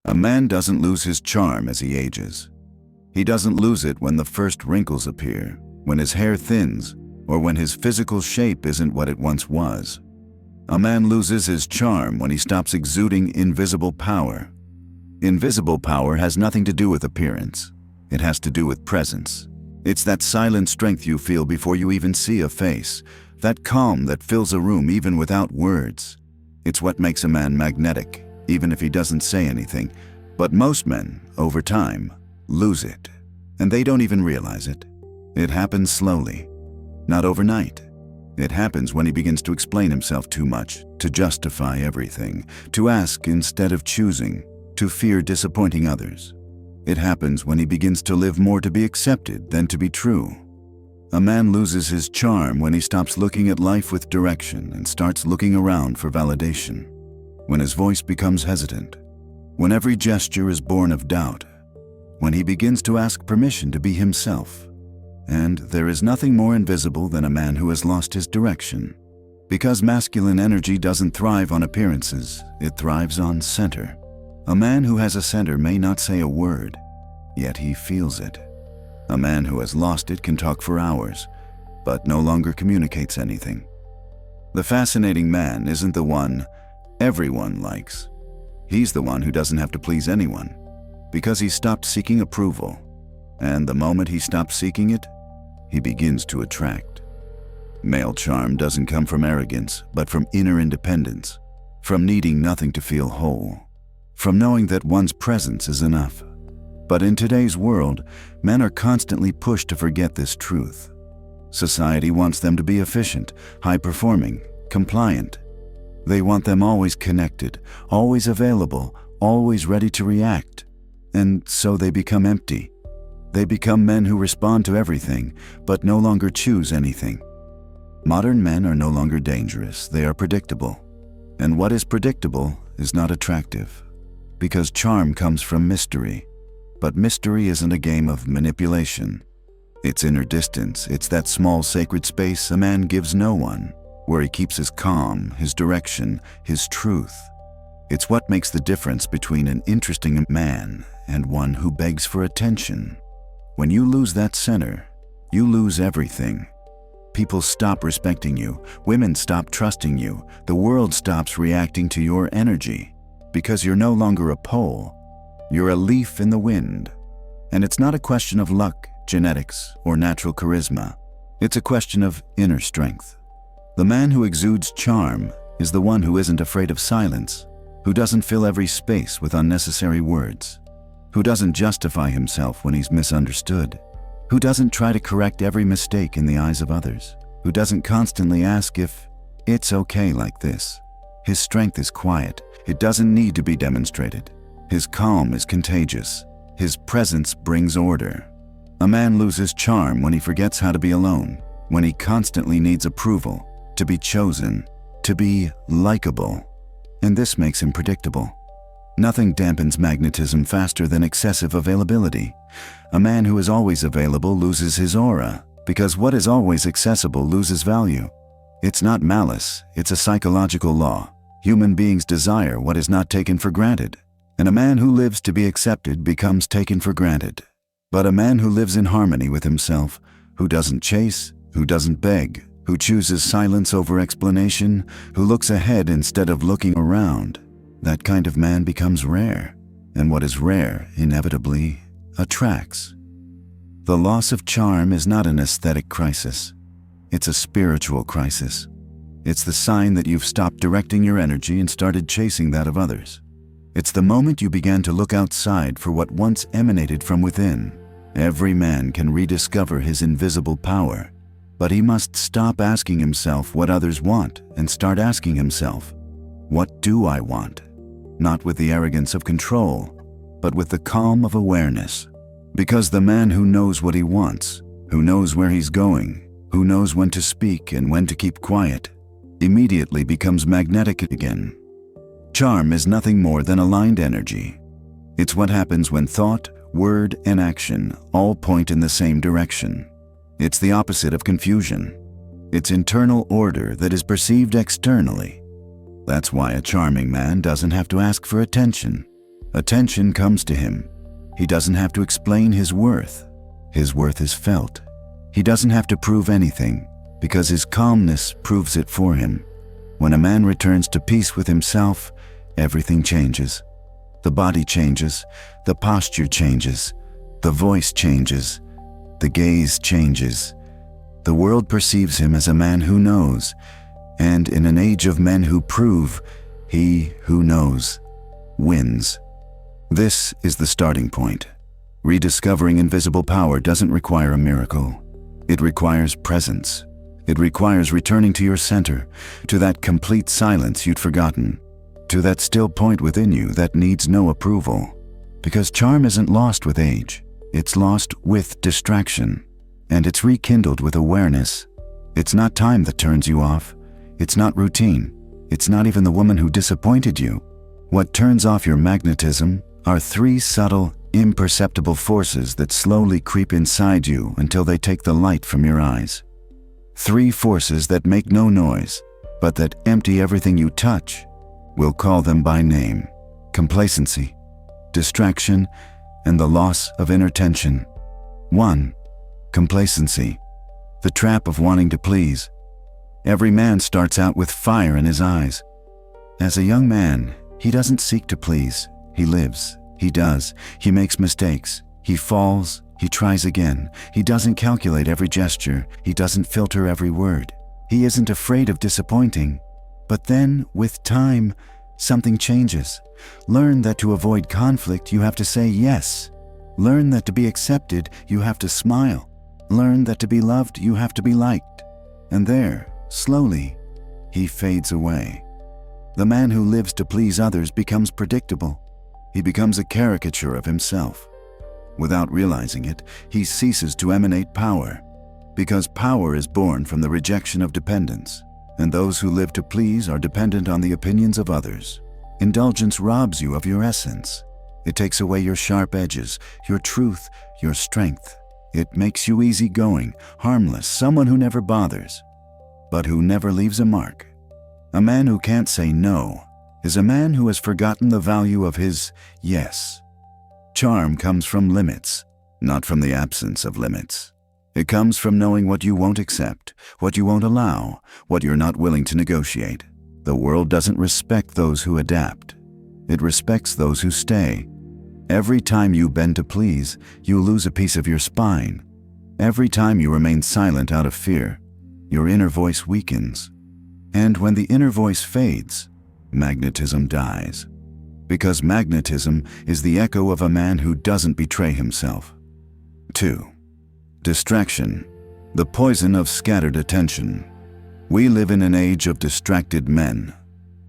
A man doesn't lose his charm as he ages. He doesn't lose it when the first wrinkles appear, when his hair thins, or when his physical shape isn't what it once was. A man loses his charm when he stops exuding invisible power. Invisible power has nothing to do with appearance. It has to do with presence. It's that silent strength you feel before you even see a face, that calm that fills a room even without words. It's what makes a man magnetic, even if he doesn't say anything. But most men, over time, lose it. And they don't even realize it. It happens slowly, not overnight. It happens when he begins to explain himself too much, to justify everything, to ask instead of choosing, to fear disappointing others. It happens when he begins to live more to be accepted than to be true. A man loses his charm when he stops looking at life with direction and starts looking around for validation. When his voice becomes hesitant. When every gesture is born of doubt. When he begins to ask permission to be himself. And there is nothing more invisible than a man who has lost his direction. Because masculine energy doesn't thrive on appearances, it thrives on center. A man who has a center may not say a word, yet he feels it. A man who has lost it can talk for hours, but no longer communicates anything. The fascinating man isn't the one everyone likes. He's the one who doesn't have to please anyone, because he stopped seeking approval. And the moment he stops seeking it, he begins to attract. Male charm doesn't come from arrogance, but from inner independence, from needing nothing to feel whole, from knowing that one's presence is enough. But in today's world, men are constantly pushed to forget this truth. Society wants them to be efficient, high-performing, compliant. They want them always connected, always available, always ready to react. And so they become empty. They become men who respond to everything, but no longer choose anything. Modern men are no longer dangerous, they are predictable. And what is predictable is not attractive, because charm comes from mystery. But mystery isn't a game of manipulation. It's inner distance, it's that small sacred space a man gives no one, where he keeps his calm, his direction, his truth. It's what makes the difference between an interesting man and one who begs for attention. When you lose that center, you lose everything. People stop respecting you, women stop trusting you, the world stops reacting to your energy, because you're no longer a pole, you're a leaf in the wind. And it's not a question of luck, genetics, or natural charisma. It's a question of inner strength. The man who exudes charm is the one who isn't afraid of silence, who doesn't fill every space with unnecessary words, who doesn't justify himself when he's misunderstood, who doesn't try to correct every mistake in the eyes of others, who doesn't constantly ask if it's okay like this. His strength is quiet. It doesn't need to be demonstrated. His calm is contagious. His presence brings order. A man loses charm when he forgets how to be alone, when he constantly needs approval, to be chosen, to be likable. And this makes him predictable. Nothing dampens magnetism faster than excessive availability. A man who is always available loses his aura, because what is always accessible loses value. It's not malice, it's a psychological law. Human beings desire what is not taken for granted. And a man who lives to be accepted becomes taken for granted. But a man who lives in harmony with himself, who doesn't chase, who doesn't beg, who chooses silence over explanation, who looks ahead instead of looking around, that kind of man becomes rare. And what is rare, inevitably, attracts. The loss of charm is not an aesthetic crisis. It's a spiritual crisis. It's the sign that you've stopped directing your energy and started chasing that of others. It's the moment you began to look outside for what once emanated from within. Every man can rediscover his invisible power, but he must stop asking himself what others want and start asking himself, what do I want? Not with the arrogance of control, but with the calm of awareness. Because the man who knows what he wants, who knows where he's going, who knows when to speak and when to keep quiet, immediately becomes magnetic again. Charm is nothing more than aligned energy. It's what happens when thought, word, and action all point in the same direction. It's the opposite of confusion. It's internal order that is perceived externally. That's why a charming man doesn't have to ask for attention. Attention comes to him. He doesn't have to explain his worth. His worth is felt. He doesn't have to prove anything, because his calmness proves it for him. When a man returns to peace with himself, everything changes. The body changes, the posture changes, the voice changes, the gaze changes. The world perceives him as a man who knows, and in an age of men who prove, he who knows wins. This is the starting point. Rediscovering invisible power doesn't require a miracle. It requires presence. It requires returning to your center, to that complete silence you'd forgotten, to that still point within you that needs no approval. Because charm isn't lost with age. It's lost with distraction. And it's rekindled with awareness. It's not time that turns you off. It's not routine. It's not even the woman who disappointed you. What turns off your magnetism are three subtle, imperceptible forces that slowly creep inside you until they take the light from your eyes. Three forces that make no noise, but that empty everything you touch. We'll call them by name: complacency, distraction, and the loss of inner tension. 1. Complacency, the trap of wanting to please. Every man starts out with fire in his eyes. As a young man, he doesn't seek to please. He lives, he does, he makes mistakes, he falls, he tries again. He doesn't calculate every gesture, he doesn't filter every word. He isn't afraid of disappointing. But then, with time, something changes. Learn that to avoid conflict, you have to say yes. Learn that to be accepted, you have to smile. Learn that to be loved, you have to be liked. And there, slowly, he fades away. The man who lives to please others becomes predictable. He becomes a caricature of himself. Without realizing it, he ceases to emanate power, because power is born from the rejection of dependence, and those who live to please are dependent on the opinions of others. Indulgence robs you of your essence. It takes away your sharp edges, your truth, your strength. It makes you easygoing, harmless, someone who never bothers, but who never leaves a mark. A man who can't say no is a man who has forgotten the value of his yes. Charm comes from limits, not from the absence of limits. It comes from knowing what you won't accept, what you won't allow, what you're not willing to negotiate. The world doesn't respect those who adapt. It respects those who stay. Every time you bend to please, you lose a piece of your spine. Every time you remain silent out of fear, your inner voice weakens. And when the inner voice fades, magnetism dies. Because magnetism is the echo of a man who doesn't betray himself. 2. Distraction, the poison of scattered attention. We live in an age of distracted men.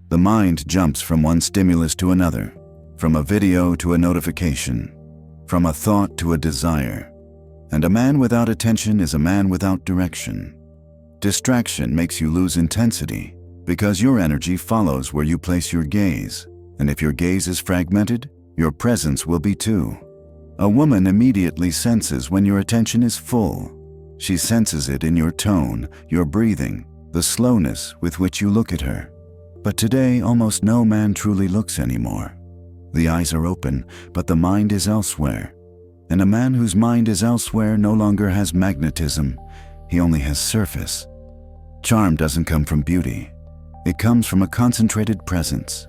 The mind jumps from one stimulus to another, from a video to a notification, from a thought to a desire. And a man without attention is a man without direction. Distraction makes you lose intensity, because your energy follows where you place your gaze. And if your gaze is fragmented, your presence will be too. A woman immediately senses when your attention is full. She senses it in your tone, your breathing, the slowness with which you look at her. But today, almost no man truly looks anymore. The eyes are open, but the mind is elsewhere. And a man whose mind is elsewhere no longer has magnetism. He only has surface. Charm doesn't come from beauty. It comes from a concentrated presence.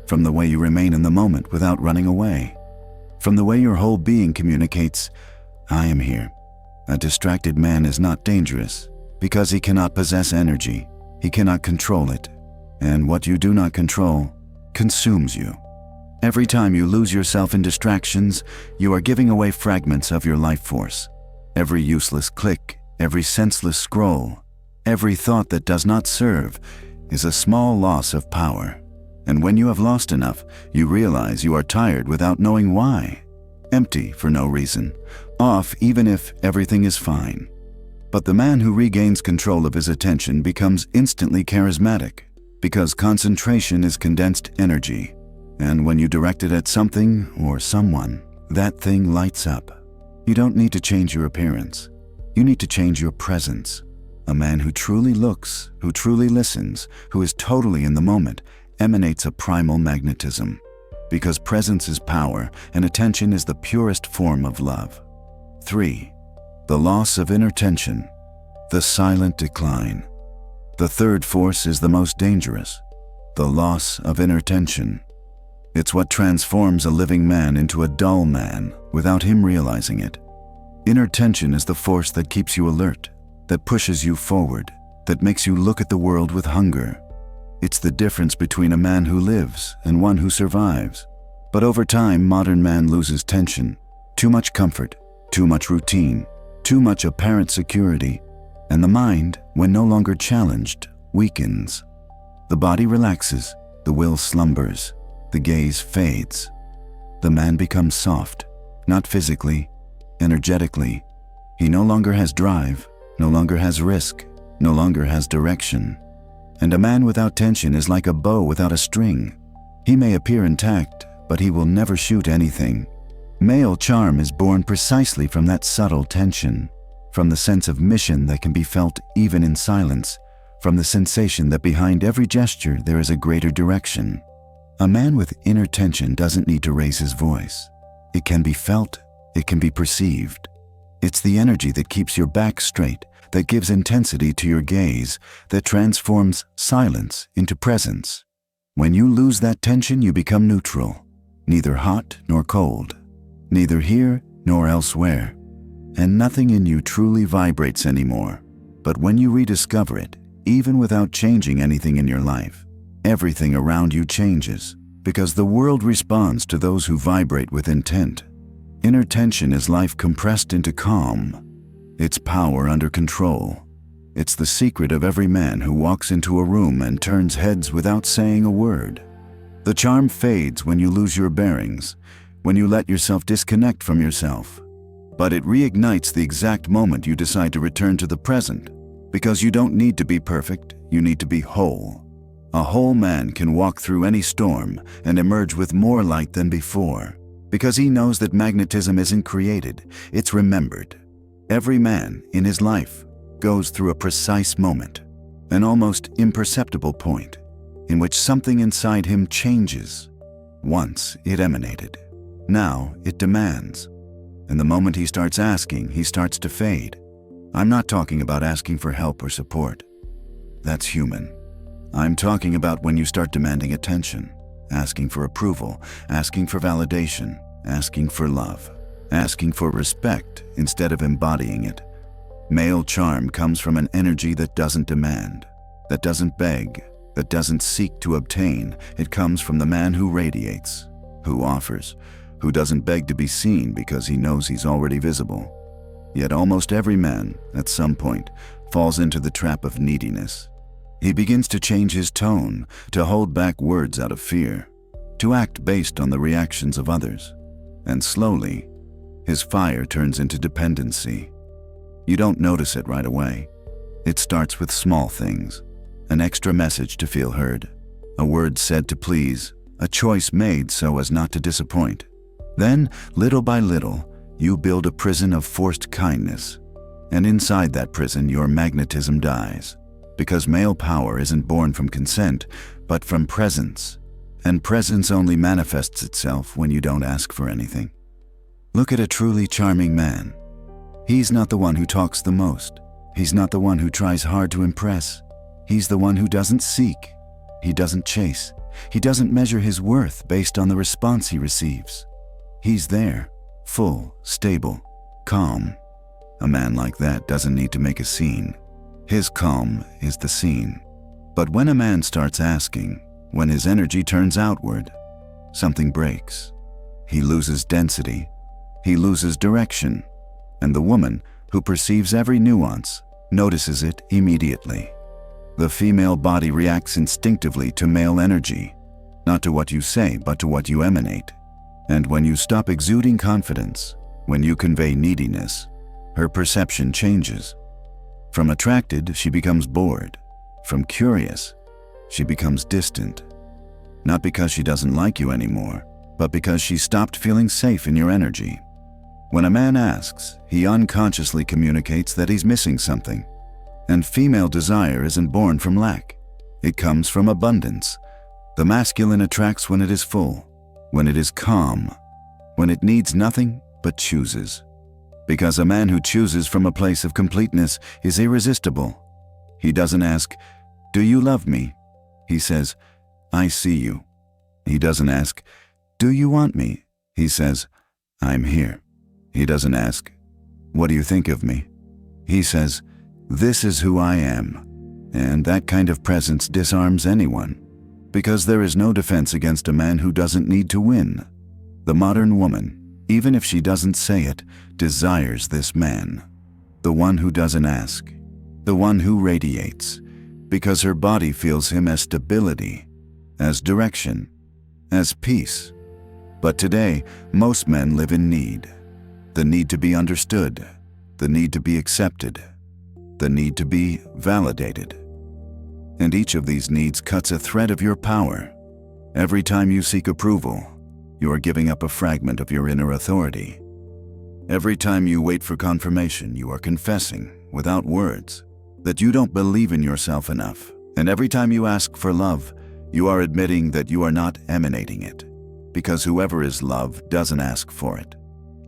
From the way you remain in the moment without running away. From the way your whole being communicates, I am here. A distracted man is not dangerous, because he cannot possess energy. He cannot control it. And what you do not control consumes you. Every time you lose yourself in distractions, you are giving away fragments of your life force. Every useless click, every senseless scroll, every thought that does not serve is a small loss of power. And when you have lost enough, you realize you are tired without knowing why. Empty for no reason. Off even if everything is fine. But the man who regains control of his attention becomes instantly charismatic, because concentration is condensed energy. And when you direct it at something or someone, that thing lights up. You don't need to change your appearance. You need to change your presence. A man who truly looks, who truly listens, who is totally in the moment, emanates a primal magnetism. because presence is power and attention is the purest form of love. 3. The loss of inner tension, the silent decline. The third force is the most dangerous, the loss of inner tension. It's what transforms a living man into a dull man without him realizing it. Inner tension is the force that keeps you alert, that pushes you forward, that makes you look at the world with hunger. It's the difference between a man who lives and one who survives. But over time, modern man loses tension. Too much comfort, too much routine, too much apparent security, and the mind, when no longer challenged, weakens. The body relaxes, the will slumbers, the gaze fades. The man becomes soft, not physically, energetically. He no longer has drive, no longer has risk, no longer has direction. And a man without tension is like a bow without a string. He may appear intact, but he will never shoot anything. Male charm is born precisely from that subtle tension, from the sense of mission that can be felt even in silence, from the sensation that behind every gesture there is a greater direction. A man with inner tension doesn't need to raise his voice. It can be felt, it can be perceived. It's the energy that keeps your back straight, that gives intensity to your gaze, that transforms silence into presence. When you lose that tension, you become neutral, neither hot nor cold, neither here nor elsewhere, and nothing in you truly vibrates anymore. But when you rediscover it, even without changing anything in your life, everything around you changes, because the world responds to those who vibrate with intent. Inner tension is life compressed into calm. It's power under control. It's the secret of every man who walks into a room and turns heads without saying a word. The charm fades when you lose your bearings, when you let yourself disconnect from yourself. But it reignites the exact moment you decide to return to the present, because you don't need to be perfect, you need to be whole. A whole man can walk through any storm and emerge with more light than before, because he knows that magnetism isn't created, it's remembered. Every man in his life goes through a precise moment, an almost imperceptible point, in which something inside him changes. Once it emanated, now it demands. And the moment he starts asking, he starts to fade. I'm not talking about asking for help or support. That's human. I'm talking about when you start demanding attention, asking for approval, asking for validation, asking for love, asking for respect instead of embodying it. Male charm comes from an energy that doesn't demand, that doesn't beg, that doesn't seek to obtain. It comes from the man who radiates, who offers, who doesn't beg to be seen because he knows he's already visible. Yet almost every man, at some point, falls into the trap of neediness. He begins to change his tone, to hold back words out of fear, to act based on the reactions of others. And slowly, his fire turns into dependency. You don't notice it right away. It starts with small things, an extra message to feel heard, a word said to please, a choice made so as not to disappoint. Then, little by little, you build a prison of forced kindness. And inside that prison, your magnetism dies. Because male power isn't born from consent, but from presence. And presence only manifests itself when you don't ask for anything. Look at a truly charming man. He's not the one who talks the most. He's not the one who tries hard to impress. He's the one who doesn't seek. He doesn't chase. He doesn't measure his worth based on the response he receives. He's there, full, stable, calm. A man like that doesn't need to make a scene. His calm is the scene. But when a man starts asking, when his energy turns outward, something breaks. He loses density. He loses direction. And the woman, who perceives every nuance, notices it immediately. The female body reacts instinctively to male energy, not to what you say, but to what you emanate. And when you stop exuding confidence, when you convey neediness, her perception changes. From attracted, she becomes bored. From curious, she becomes distant. Not because she doesn't like you anymore, but because she stopped feeling safe in your energy. When a man asks, he unconsciously communicates that he's missing something. And female desire isn't born from lack. It comes from abundance. The masculine attracts when it is full. when it is calm, when it needs nothing but chooses. Because a man who chooses from a place of completeness is irresistible. He doesn't ask, "Do you love me?" He says, "I see you." He doesn't ask, "Do you want me?" He says, "I'm here." He doesn't ask, "What do you think of me?" He says, "This is who I am." And that kind of presence disarms anyone, because there is no defense against a man who doesn't need to win. The modern woman, even if she doesn't say it, desires this man. The one who doesn't ask, the one who radiates, because her body feels him as stability, as direction, as peace. But today, most men live in need. The need to be understood, the need to be accepted, the need to be validated. And each of these needs cuts a thread of your power. Every time you seek approval, you are giving up a fragment of your inner authority. Every time you wait for confirmation, you are confessing, without words, that you don't believe in yourself enough. And every time you ask for love, you are admitting that you are not emanating it. Because whoever is love doesn't ask for it.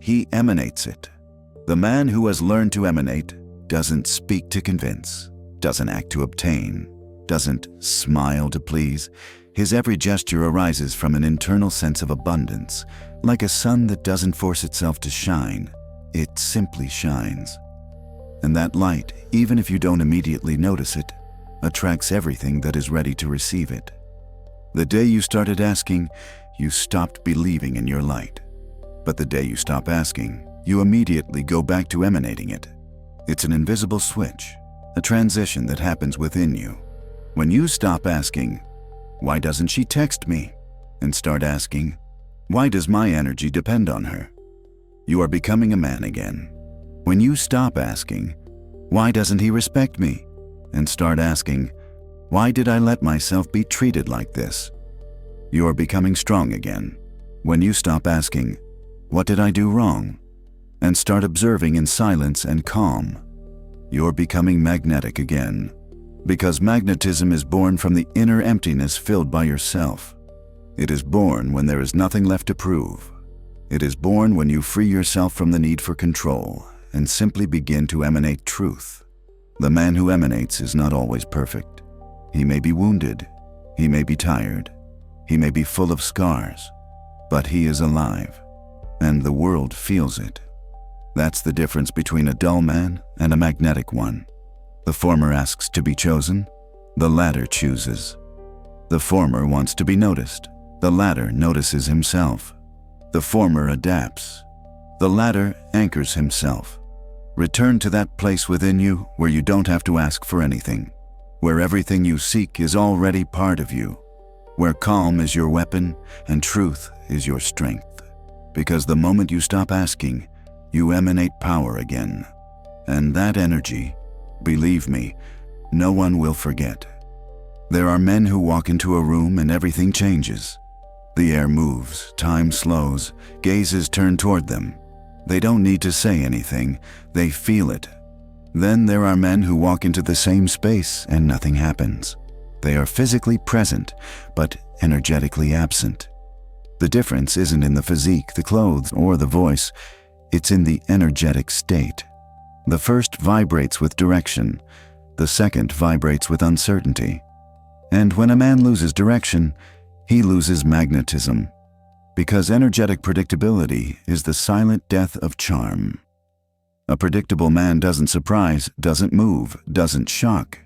He emanates it. The man who has learned to emanate doesn't speak to convince, doesn't act to obtain, doesn't smile to please. His every gesture arises from an internal sense of abundance, like a sun that doesn't force itself to shine. It simply shines. And that light, even if you don't immediately notice it, attracts everything that is ready to receive it. The day you started asking, you stopped believing in your light. But the day you stop asking, you immediately go back to emanating it. It's an invisible switch, a transition that happens within you. When you stop asking, "Why doesn't she text me?" and start asking, "Why does my energy depend on her?" you are becoming a man again. When you stop asking, "Why doesn't he respect me?" and start asking, "Why did I let myself be treated like this?" you are becoming strong again. When you stop asking, "What did I do wrong?" and start observing in silence and calm, you're becoming magnetic again. Because magnetism is born from the inner emptiness filled by yourself. It is born when there is nothing left to prove. It is born when you free yourself from the need for control and simply begin to emanate truth. The man who emanates is not always perfect. He may be wounded, he may be tired, he may be full of scars, but he is alive, and the world feels it. That's the difference between a dull man and a magnetic one. The former asks to be chosen, the latter chooses. The former wants to be noticed, the latter notices himself. The former adapts, the latter anchors himself. Return to that place within you where you don't have to ask for anything, where everything you seek is already part of you, where calm is your weapon and truth is your strength. Because the moment you stop asking, you emanate power again. And that energy, believe me, no one will forget. There are men who walk into a room and everything changes. The air moves, time slows, gazes turn toward them. They don't need to say anything, they feel it. Then there are men who walk into the same space and nothing happens. They are physically present, but energetically absent. The difference isn't in the physique, the clothes, or the voice. It's in the energetic state. The first vibrates with direction, the second vibrates with uncertainty. And when a man loses direction, he loses magnetism, because energetic predictability is the silent death of charm. A predictable man doesn't surprise, doesn't move, doesn't shock.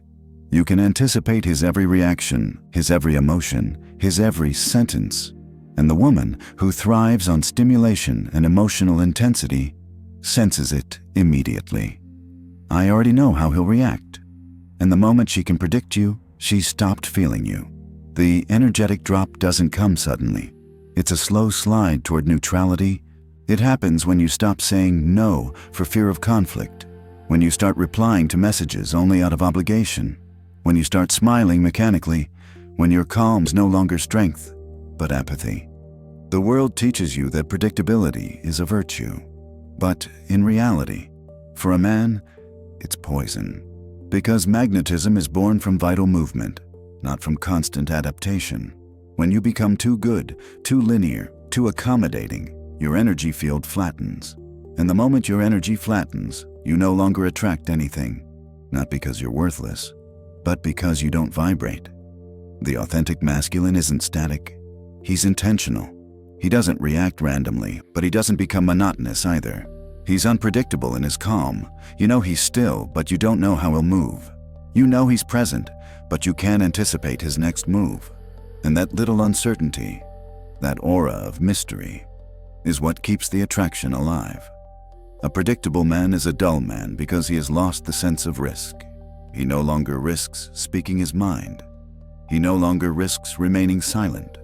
You can anticipate his every reaction, his every emotion, his every sentence. And the woman who thrives on stimulation and emotional intensity senses it immediately. I already know how he'll react. And the moment she can predict you, she's stopped feeling you. The energetic drop doesn't come suddenly. It's a slow slide toward neutrality. It happens when you stop saying no for fear of conflict, when you start replying to messages only out of obligation, when you start smiling mechanically, when your calm's no longer strength, but apathy. The world teaches you that predictability is a virtue, but in reality, for a man, it's poison. Because magnetism is born from vital movement, not from constant adaptation. When you become too good, too linear, too accommodating, your energy field flattens. And the moment your energy flattens, you no longer attract anything, not because you're worthless, but because you don't vibrate. The authentic masculine isn't static. He's intentional. He doesn't react randomly, but he doesn't become monotonous either. He's unpredictable in his calm. You know he's still, but you don't know how he'll move. You know he's present, but you can't anticipate his next move. And that little uncertainty, that aura of mystery, is what keeps the attraction alive. A predictable man is a dull man because he has lost the sense of risk. He no longer risks speaking his mind. He no longer risks remaining silent.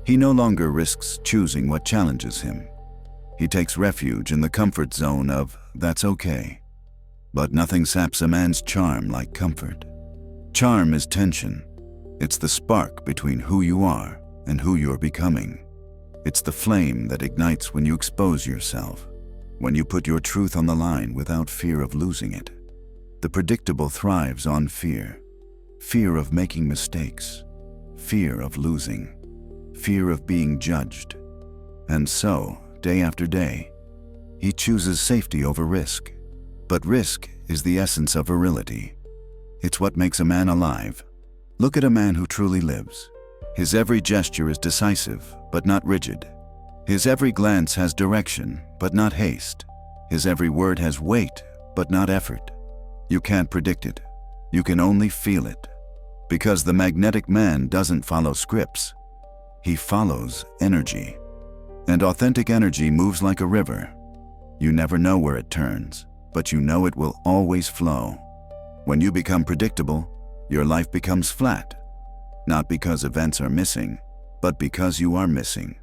He no longer risks choosing what challenges him. He takes refuge in the comfort zone of, that's okay. But nothing saps a man's charm like comfort. Charm is tension. It's the spark between who you are and who you're becoming. It's the flame that ignites when you expose yourself, when you put your truth on the line without fear of losing it. The predictable thrives on fear. Fear of making mistakes. Fear of losing. Fear of being judged. And so, day after day, he chooses safety over risk. But risk is the essence of virility. It's what makes a man alive. Look at a man who truly lives. His every gesture is decisive, but not rigid. His every glance has direction, but not haste. His every word has weight, but not effort. You can't predict it. You can only feel it. Because the magnetic man doesn't follow scripts. He follows energy. And authentic energy moves like a river. You never know where it turns, but you know it will always flow. When you become predictable, your life becomes flat. Not because events are missing, but because you are missing.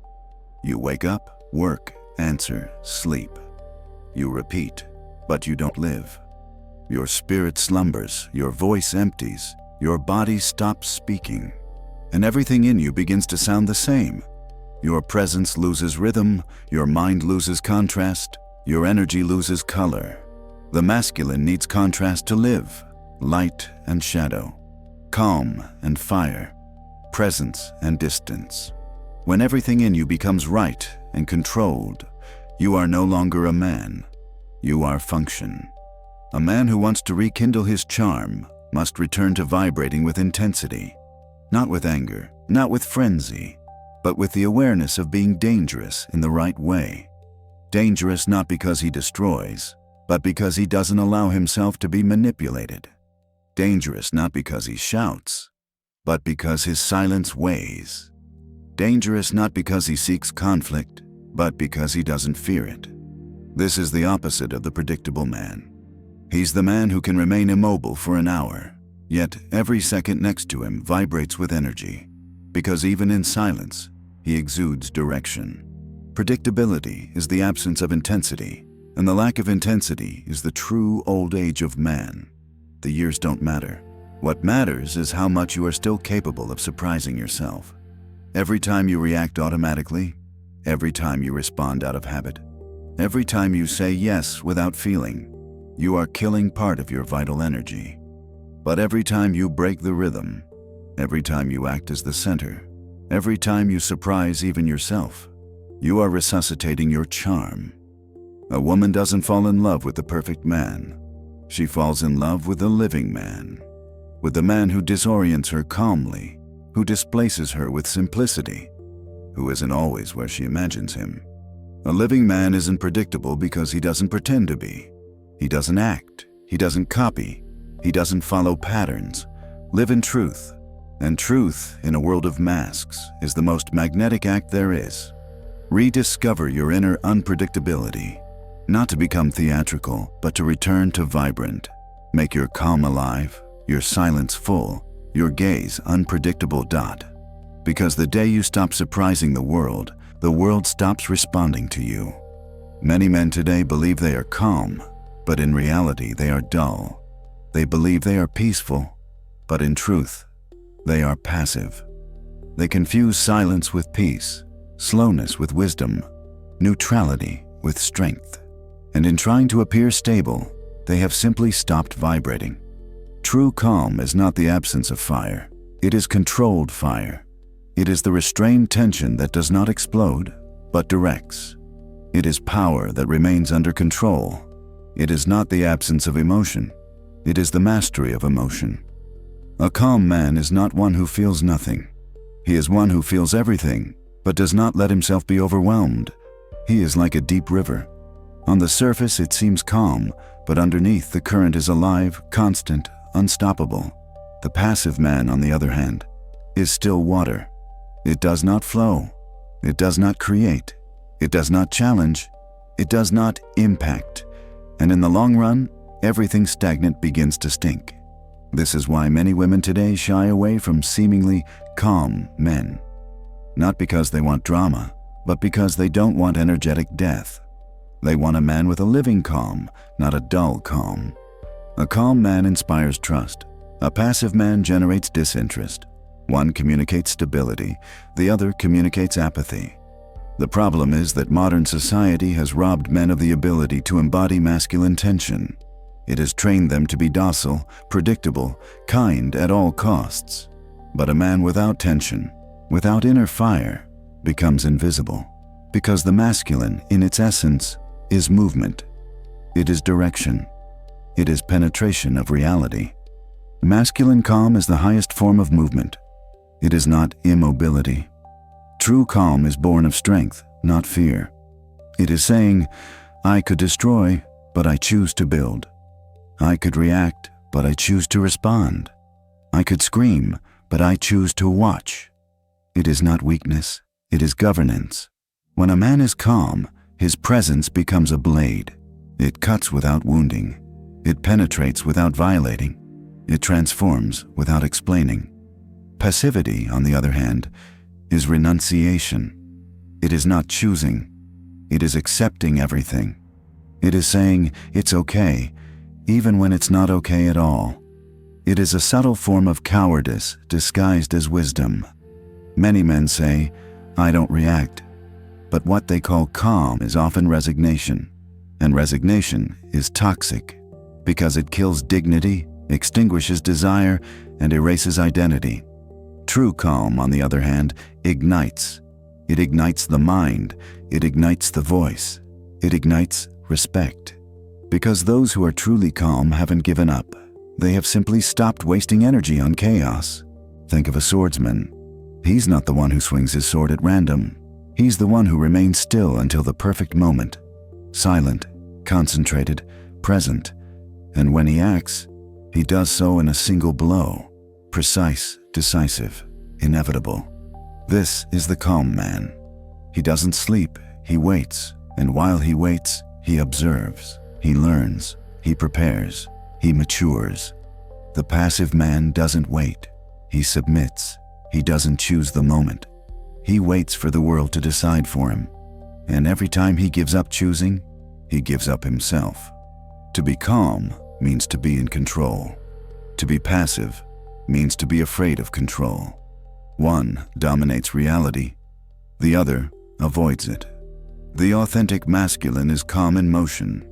You wake up, work, answer, sleep. You repeat, but you don't live. Your spirit slumbers, your voice empties, your body stops speaking, and everything in you begins to sound the same. Your presence loses rhythm, your mind loses contrast, your energy loses color. The masculine needs contrast to live, light and shadow, calm and fire, presence and distance. When everything in you becomes right and controlled, you are no longer a man. You are function. A man who wants to rekindle his charm must return to vibrating with intensity, not with anger, not with frenzy, but with the awareness of being dangerous in the right way. Dangerous not because he destroys, but because he doesn't allow himself to be manipulated. Dangerous not because he shouts, but because his silence weighs. Dangerous not because he seeks conflict, but because he doesn't fear it. This is the opposite of the predictable man. He's the man who can remain immobile for an hour, yet every second next to him vibrates with energy, because even in silence, he exudes direction. Predictability is the absence of intensity, and the lack of intensity is the true old age of man. The years don't matter. What matters is how much you are still capable of surprising yourself. Every time you react automatically, every time you respond out of habit, every time you say yes without feeling, you are killing part of your vital energy. But every time you break the rhythm, every time you act as the center, every time you surprise even yourself, you are resuscitating your charm. A woman doesn't fall in love with the perfect man. She falls in love with the living man, with the man who disorients her calmly, who displaces her with simplicity, who isn't always where she imagines him. A living man isn't predictable because he doesn't pretend to be. He doesn't act, he doesn't copy, he doesn't follow patterns. Live in truth, and truth in a world of masks is the most magnetic act there is. Rediscover your inner unpredictability, not to become theatrical, but to return to vibrant. Make your calm alive, your silence full, your gaze unpredictable. Because the day you stop surprising the world stops responding to you. Many men today believe they are calm, but in reality they are dull. They believe they are peaceful, but in truth, they are passive. They confuse silence with peace, slowness with wisdom, neutrality with strength. And in trying to appear stable, they have simply stopped vibrating. True calm is not the absence of fire. It is controlled fire. It is the restrained tension that does not explode, but directs. It is power that remains under control. It is not the absence of emotion. It is the mastery of emotion. A calm man is not one who feels nothing. He is one who feels everything, but does not let himself be overwhelmed. He is like a deep river. On the surface it seems calm, but underneath the current is alive, constant, unstoppable. The passive man, on the other hand, is still water. It does not flow. It does not create. It does not challenge. It does not impact. And in the long run, everything stagnant begins to stink. This is why many women today shy away from seemingly calm men. Not because they want drama, but because they don't want energetic death. They want a man with a living calm, not a dull calm. A calm man inspires trust. A passive man generates disinterest. One communicates stability, the other communicates apathy. The problem is that modern society has robbed men of the ability to embody masculine tension. It has trained them to be docile, predictable, kind at all costs. But a man without tension, without inner fire, becomes invisible, because the masculine, in its essence, is movement. It is direction. It is penetration of reality. Masculine calm is the highest form of movement. It is not immobility. True calm is born of strength, not fear. It is saying, I could destroy, but I choose to build. I could react, but I choose to respond. I could scream, but I choose to watch. It is not weakness, it is governance. When a man is calm, his presence becomes a blade. It cuts without wounding. It penetrates without violating. It transforms without explaining. Passivity, on the other hand, is renunciation. It is not choosing. It is accepting everything. It is saying it's okay, even when it's not okay at all. It is a subtle form of cowardice disguised as wisdom. Many men say, I don't react. But what they call calm is often resignation. And resignation is toxic because it kills dignity, extinguishes desire, and erases identity. True calm, on the other hand, ignites. It ignites the mind. It ignites the voice. It ignites respect. Because those who are truly calm haven't given up. They have simply stopped wasting energy on chaos. Think of a swordsman. He's not the one who swings his sword at random. He's the one who remains still until the perfect moment. Silent, concentrated, present. And when he acts, he does so in a single blow. Precise, decisive, inevitable. This is the calm man. He doesn't sleep, he waits. And while he waits, he observes. He learns. He prepares. He matures. The passive man doesn't wait. He submits. He doesn't choose the moment. He waits for the world to decide for him. And every time he gives up choosing, he gives up himself. To be calm means to be in control. To be passive means to be afraid of control. One dominates reality. The other avoids it. The authentic masculine is calm in motion.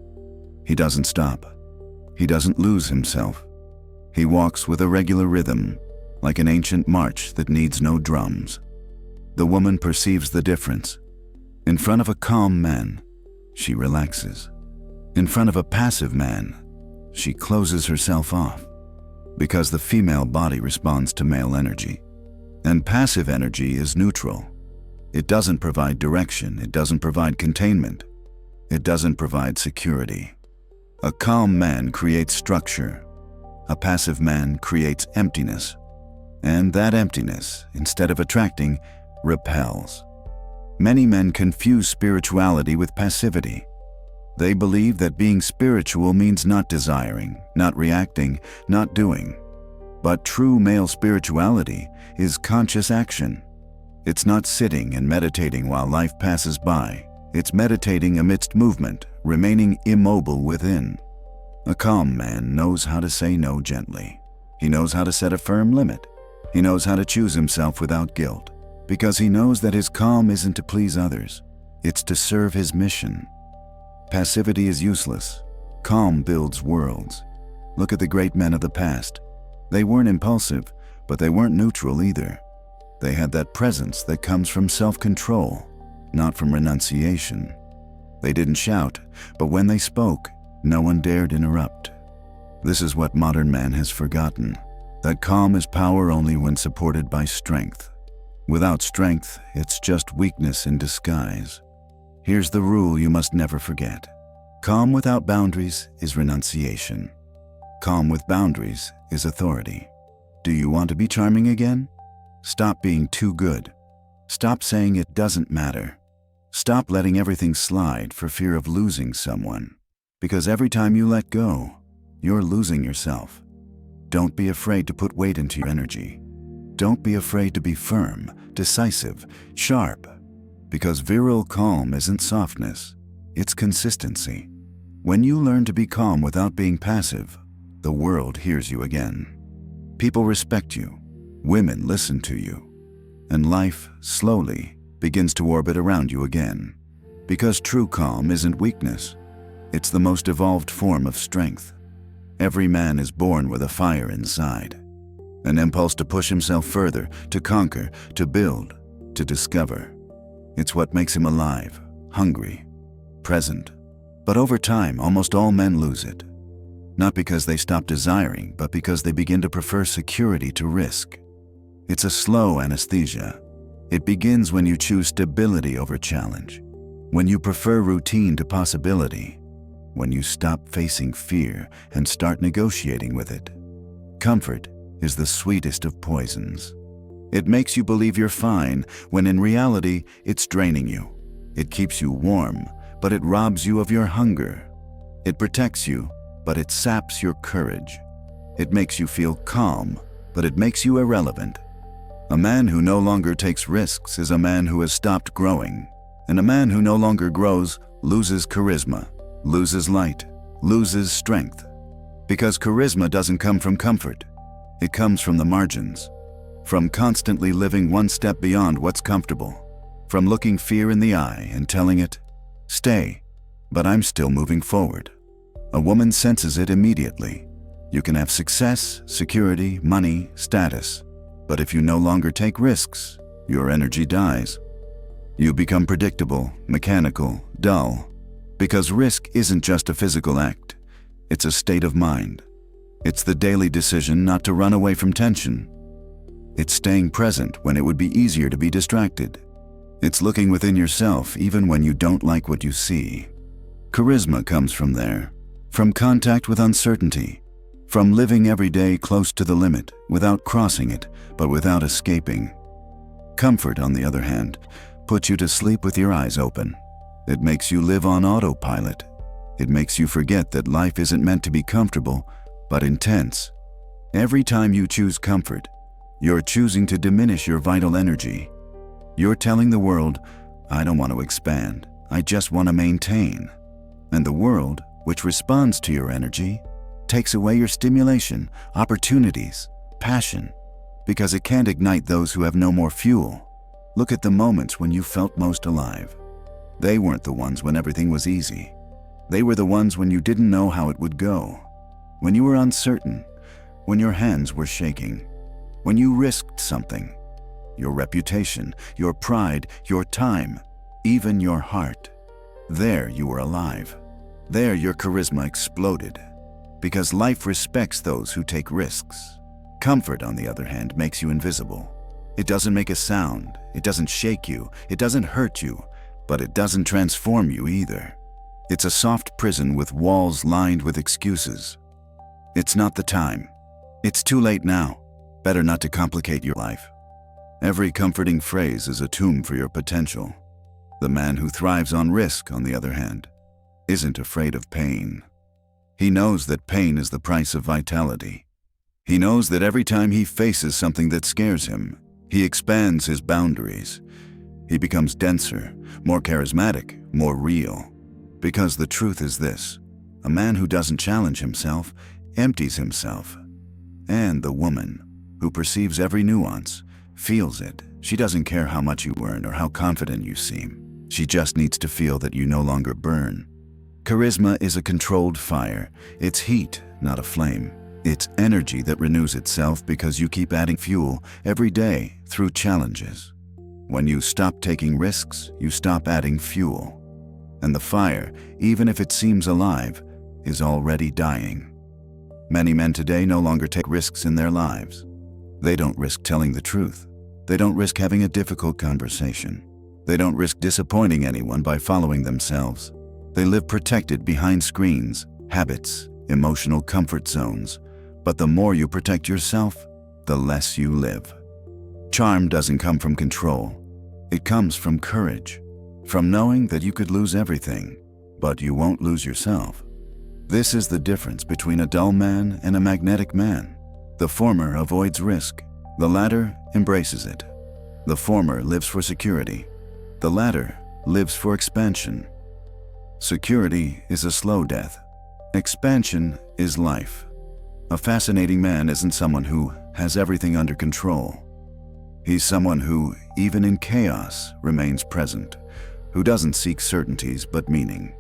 He doesn't stop. He doesn't lose himself. He walks with a regular rhythm, like an ancient march that needs no drums. The woman perceives the difference. In front of a calm man, she relaxes. In front of a passive man, she closes herself off, because the female body responds to male energy. And passive energy is neutral. It doesn't provide direction. It doesn't provide containment. It doesn't provide security. A calm man creates structure. A passive man creates emptiness. And that emptiness, instead of attracting, repels. Many men confuse spirituality with passivity. They believe that being spiritual means not desiring, not reacting, not doing. But true male spirituality is conscious action. It's not sitting and meditating while life passes by. It's meditating amidst movement, remaining immobile within. A calm man knows how to say no gently. He knows how to set a firm limit. He knows how to choose himself without guilt, because he knows that his calm isn't to please others. It's to serve his mission. Passivity is useless. Calm builds worlds. Look at the great men of the past. They weren't impulsive, but they weren't neutral either. They had that presence that comes from self-control. not from renunciation. They didn't shout, but when they spoke, no one dared interrupt. This is what modern man has forgotten, that calm is power only when supported by strength. Without strength, it's just weakness in disguise. Here's the rule you must never forget. Calm without boundaries is renunciation. Calm with boundaries is authority. Do you want to be charming again? Stop being too good. Stop saying it doesn't matter. Stop letting everything slide for fear of losing someone. Because every time you let go, you're losing yourself. Don't be afraid to put weight into your energy. Don't be afraid to be firm, decisive, sharp. Because virile calm isn't softness, it's consistency. When you learn to be calm without being passive, the world hears you again. People respect you, women listen to you, and life, slowly, begins to orbit around you again. Because true calm isn't weakness, it's the most evolved form of strength. Every man is born with a fire inside, an impulse to push himself further, to conquer, to build, to discover. It's what makes him alive, hungry, present. But over time, almost all men lose it. Not because they stop desiring, but because they begin to prefer security to risk. It's a slow anesthesia. It begins when you choose stability over challenge, when you prefer routine to possibility, when you stop facing fear and start negotiating with it. Comfort is the sweetest of poisons. It makes you believe you're fine, when in reality, it's draining you. It keeps you warm, but it robs you of your hunger. It protects you, but it saps your courage. It makes you feel calm, but it makes you irrelevant. A man who no longer takes risks is a man who has stopped growing. And a man who no longer grows loses charisma, loses light, loses strength. Because charisma doesn't come from comfort. It comes from the margins. From constantly living one step beyond what's comfortable. From looking fear in the eye and telling it, "Stay, but I'm still moving forward." A woman senses it immediately. You can have success, security, money, status. But if you no longer take risks, your energy dies. You become predictable, mechanical, dull. Because risk isn't just a physical act. It's a state of mind. It's the daily decision not to run away from tension. It's staying present when it would be easier to be distracted. It's looking within yourself even when you don't like what you see. Charisma comes from there, from contact with uncertainty, from living every day close to the limit, without crossing it, but without escaping. Comfort, on the other hand, puts you to sleep with your eyes open. It makes you live on autopilot. It makes you forget that life isn't meant to be comfortable, but intense. Every time you choose comfort, you're choosing to diminish your vital energy. You're telling the world, "I don't want to expand, I just want to maintain." And the world, which responds to your energy, takes away your stimulation, opportunities, passion, because it can't ignite those who have no more fuel. Look at the moments when you felt most alive. They weren't the ones when everything was easy. They were the ones when you didn't know how it would go, when you were uncertain, when your hands were shaking, when you risked something, your reputation, your pride, your time, even your heart. There you were alive. There your charisma exploded, because life respects those who take risks. Comfort, on the other hand, makes you invisible. It doesn't make a sound, it doesn't shake you, it doesn't hurt you, but it doesn't transform you either. It's a soft prison with walls lined with excuses. It's not the time. It's too late now. Better not to complicate your life. Every comforting phrase is a tomb for your potential. The man who thrives on risk, on the other hand, isn't afraid of pain. He knows that pain is the price of vitality. He knows that every time he faces something that scares him, he expands his boundaries. He becomes denser, more charismatic, more real. Because the truth is this: a man who doesn't challenge himself empties himself. And the woman who perceives every nuance, feels it. She doesn't care how much you earn or how confident you seem. She just needs to feel that you no longer burn. Charisma is a controlled fire. It's heat, not a flame. It's energy that renews itself because you keep adding fuel every day through challenges. When you stop taking risks, you stop adding fuel. And the fire, even if it seems alive, is already dying. Many men today no longer take risks in their lives. They don't risk telling the truth. They don't risk having a difficult conversation. They don't risk disappointing anyone by following themselves. They live protected behind screens, habits, emotional comfort zones. But the more you protect yourself, the less you live. Charm doesn't come from control. It comes from courage, from knowing that you could lose everything, but you won't lose yourself. This is the difference between a dull man and a magnetic man. The former avoids risk. The latter embraces it. The former lives for security. The latter lives for expansion. Security is a slow death. Expansion is life. A fascinating man isn't someone who has everything under control. He's someone who, even in chaos, remains present, who doesn't seek certainties but meaning,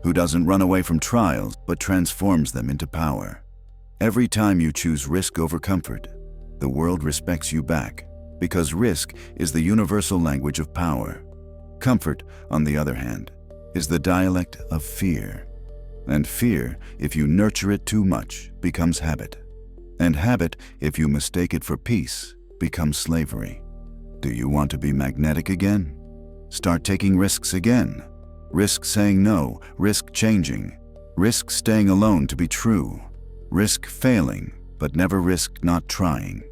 who doesn't run away from trials but transforms them into power. Every time you choose risk over comfort, the world respects you back, because risk is the universal language of power. Comfort, on the other hand, is the dialect of fear. And fear, if you nurture it too much, becomes habit. And habit, if you mistake it for peace, becomes slavery. Do you want to be magnetic again? Start taking risks again. Risk saying no, risk changing, risk staying alone to be true, risk failing, but never risk not trying.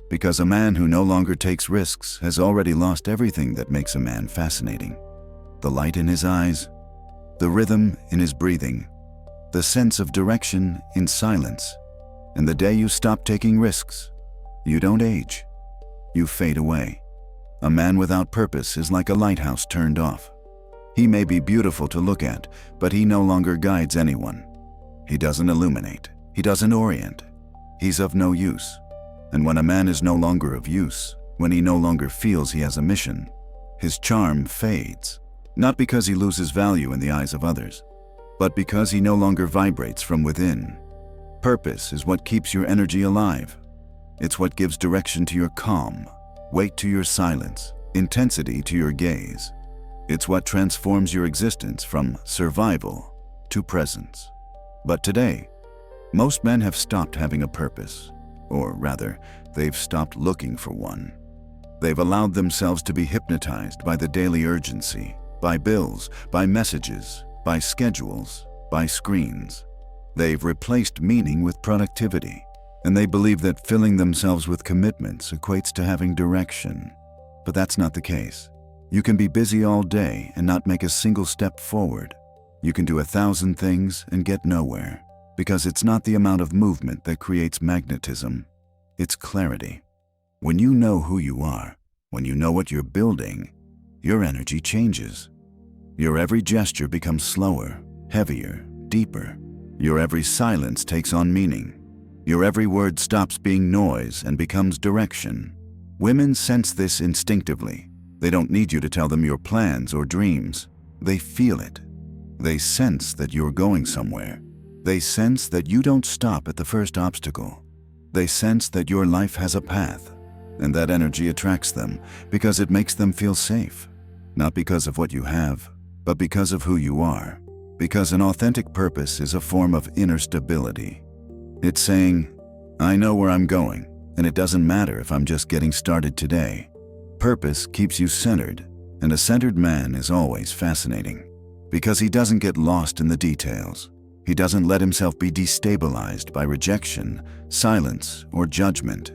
Because a man who no longer takes risks has already lost everything that makes a man fascinating. The light in his eyes, the rhythm in his breathing, the sense of direction in silence. And the day you stop taking risks, you don't age. You fade away. A man without purpose is like a lighthouse turned off. He may be beautiful to look at, but he no longer guides anyone. He doesn't illuminate. He doesn't orient. He's of no use. And when a man is no longer of use, when he no longer feels he has a mission, his charm fades. Not because he loses value in the eyes of others, but because he no longer vibrates from within. Purpose is what keeps your energy alive. It's what gives direction to your calm, weight to your silence, intensity to your gaze. It's what transforms your existence from survival to presence. But today, most men have stopped having a purpose, or rather, they've stopped looking for one. They've allowed themselves to be hypnotized by the daily urgency, by bills, by messages, by schedules, by screens. They've replaced meaning with productivity, and they believe that filling themselves with commitments equates to having direction. But that's not the case. You can be busy all day and not make a single step forward. You can do 1,000 things and get nowhere, because it's not the amount of movement that creates magnetism. It's clarity. When you know who you are, when you know what you're building, your energy changes. Your every gesture becomes slower, heavier, deeper. Your every silence takes on meaning. Your every word stops being noise and becomes direction. Women sense this instinctively. They don't need you to tell them your plans or dreams. They feel it. They sense that you're going somewhere. They sense that you don't stop at the first obstacle. They sense that your life has a path. And that energy attracts them because it makes them feel safe. Not because of what you have, but because of who you are. Because an authentic purpose is a form of inner stability. It's saying, I know where I'm going, and it doesn't matter if I'm just getting started today. Purpose keeps you centered, and a centered man is always fascinating. Because he doesn't get lost in the details. He doesn't let himself be destabilized by rejection, silence, or judgment.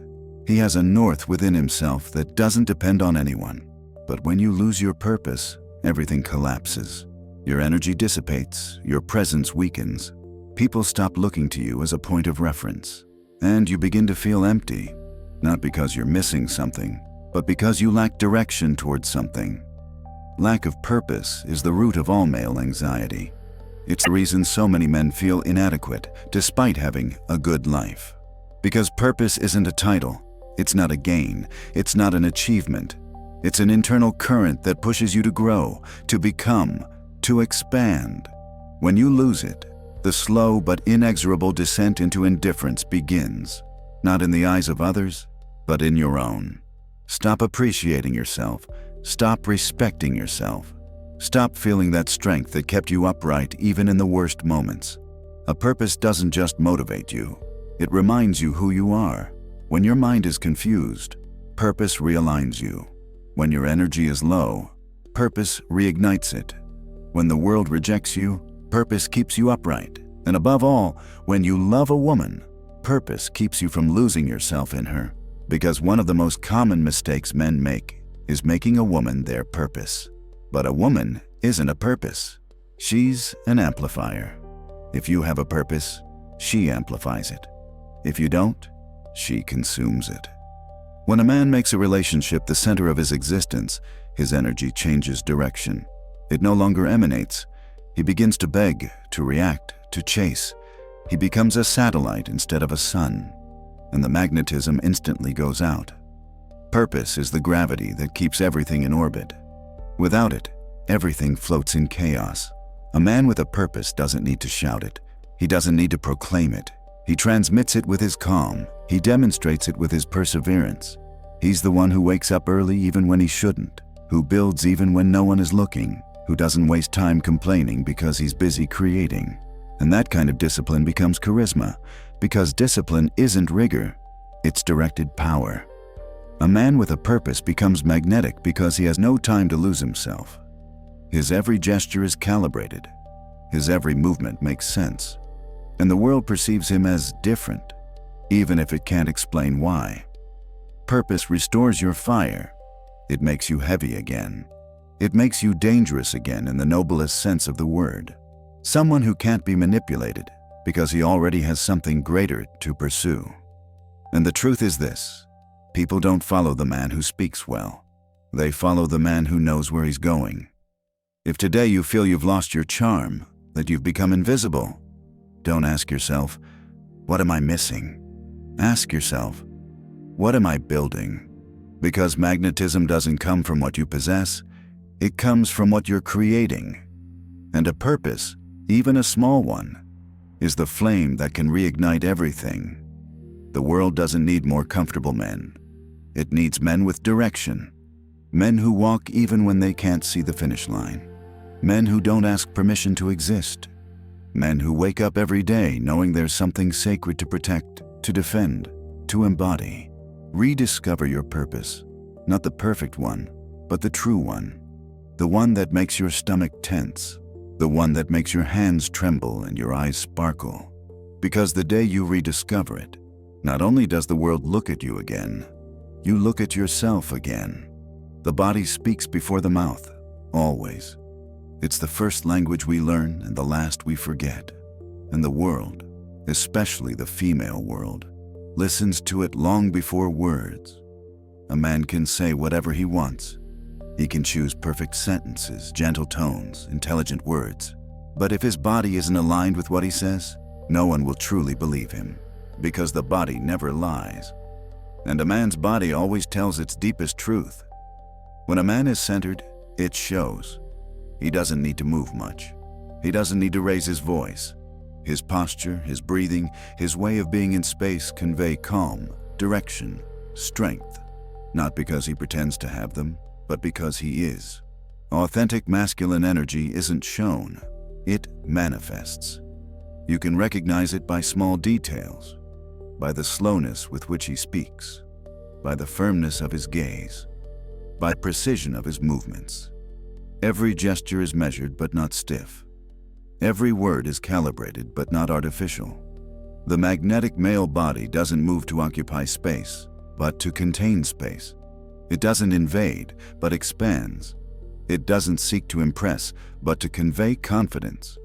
He has a north within himself that doesn't depend on anyone. But when you lose your purpose, everything collapses. Your energy dissipates, your presence weakens. People stop looking to you as a point of reference. And you begin to feel empty, not because you're missing something, but because you lack direction towards something. Lack of purpose is the root of all male anxiety. It's the reason so many men feel inadequate despite having a good life. Because purpose isn't a title, it's not a gain, it's not an achievement. It's an internal current that pushes you to grow, to become, to expand. When you lose it, the slow but inexorable descent into indifference begins, not in the eyes of others, but in your own. Stop appreciating yourself, Stop respecting yourself. Stop feeling that strength that kept you upright even in the worst moments. A purpose doesn't just motivate you. It reminds you who you are. When your mind is confused, purpose realigns you. When your energy is low, purpose reignites it. When the world rejects you, purpose keeps you upright. And above all, when you love a woman, purpose keeps you from losing yourself in her. Because one of the most common mistakes men make is making a woman their purpose. But a woman isn't a purpose. She's an amplifier. If you have a purpose, she amplifies it. If you don't, she consumes it. When a man makes a relationship the center of his existence, his energy changes direction. It no longer emanates. He begins to beg, to react, to chase. He becomes a satellite instead of a sun, and the magnetism instantly goes out. Purpose is the gravity that keeps everything in orbit. Without it, everything floats in chaos. A man with a purpose doesn't need to shout it. He doesn't need to proclaim it. He transmits it with his calm. He demonstrates it with his perseverance. He's the one who wakes up early even when he shouldn't, who builds even when no one is looking, who doesn't waste time complaining because he's busy creating. And that kind of discipline becomes charisma, because discipline isn't rigor, it's directed power. A man with a purpose becomes magnetic because he has no time to lose himself. His every gesture is calibrated. His every movement makes sense. And the world perceives him as different, even if it can't explain why. Purpose restores your fire. It makes you heavy again. It makes you dangerous again in the noblest sense of the word. Someone who can't be manipulated because he already has something greater to pursue. And the truth is this: people don't follow the man who speaks well. They follow the man who knows where he's going. If today you feel you've lost your charm, that you've become invisible, don't ask yourself, what am I missing? Ask yourself, what am I building? Because magnetism doesn't come from what you possess, it comes from what you're creating. And a purpose, even a small one, is the flame that can reignite everything. The world doesn't need more comfortable men. It needs men with direction. Men who walk even when they can't see the finish line. Men who don't ask permission to exist. Men who wake up every day knowing there's something sacred to protect, to defend, to embody. Rediscover your purpose. Not the perfect one, but the true one. The one that makes your stomach tense. The one that makes your hands tremble and your eyes sparkle. Because the day you rediscover it, not only does the world look at you again, you look at yourself again. The body speaks before the mouth, always. It's the first language we learn and the last we forget. And the world, especially the female world, listens to it long before words. A man can say whatever he wants. He can choose perfect sentences, gentle tones, intelligent words. But if his body isn't aligned with what he says, no one will truly believe him, because the body never lies. And a man's body always tells its deepest truth. When a man is centered, it shows. He doesn't need to move much. He doesn't need to raise his voice. His posture, his breathing, his way of being in space convey calm, direction, strength, not because he pretends to have them, but because he is. Authentic masculine energy isn't shown, it manifests. You can recognize it by small details, by the slowness with which he speaks, by the firmness of his gaze, by precision of his movements. Every gesture is measured but not stiff. Every word is calibrated but not artificial. The magnetic male body doesn't move to occupy space, but to contain space. It doesn't invade, but expands. It doesn't seek to impress, but to convey confidence.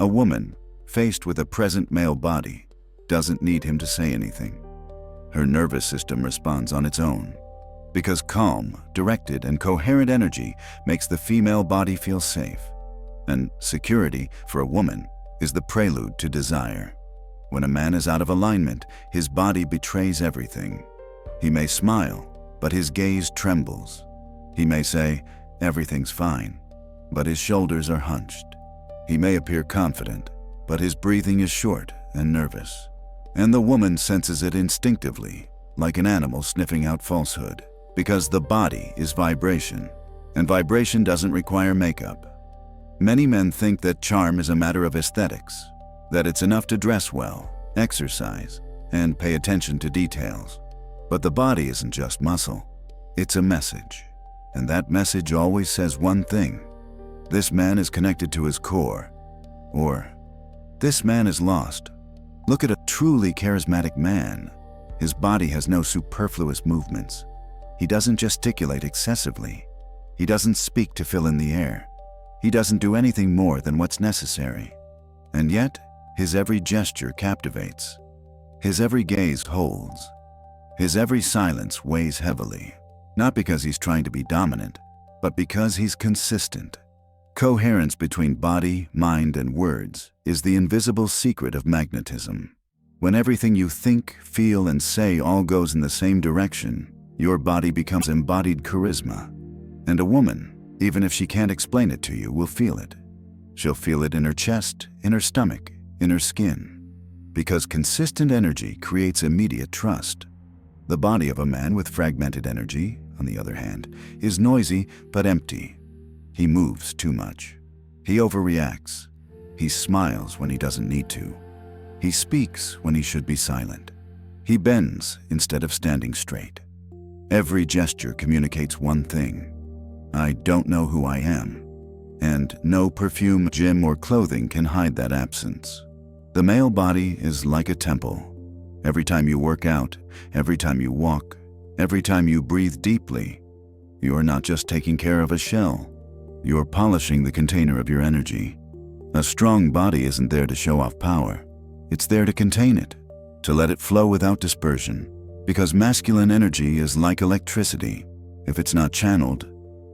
A woman, faced with a present male body, doesn't need him to say anything. Her nervous system responds on its own, because calm, directed, and coherent energy makes the female body feel safe. And security, for a woman, is the prelude to desire. When a man is out of alignment, his body betrays everything. He may smile, but his gaze trembles. He may say, everything's fine, but his shoulders are hunched. He may appear confident, but his breathing is short and nervous. And the woman senses it instinctively, like an animal sniffing out falsehood, because the body is vibration. And vibration doesn't require makeup. Many men think that charm is a matter of aesthetics, that it's enough to dress well, exercise, and pay attention to details. But the body isn't just muscle. It's a message. And that message always says one thing. This man is connected to his core. Or, this man is lost. Look at a truly charismatic man. His body has no superfluous movements. He doesn't gesticulate excessively. He doesn't speak to fill in the air. He doesn't do anything more than what's necessary. And yet, his every gesture captivates. His every gaze holds. His every silence weighs heavily. Not because he's trying to be dominant, but because he's consistent. Coherence between body, mind, and words is the invisible secret of magnetism. When everything you think, feel, and say all goes in the same direction, your body becomes embodied charisma. And a woman, even if she can't explain it to you, will feel it. She'll feel it in her chest, in her stomach, in her skin. Because consistent energy creates immediate trust. The body of a man with fragmented energy, on the other hand, is noisy but empty. He moves too much. He overreacts. He smiles when he doesn't need to. He speaks when he should be silent. He bends instead of standing straight. Every gesture communicates one thing. I don't know who I am. And no perfume, gym, or clothing can hide that absence. The male body is like a temple. Every time you work out, every time you walk, every time you breathe deeply, you're not just taking care of a shell. You're polishing the container of your energy. A strong body isn't there to show off power. It's there to contain it, to let it flow without dispersion. Because masculine energy is like electricity. If it's not channeled,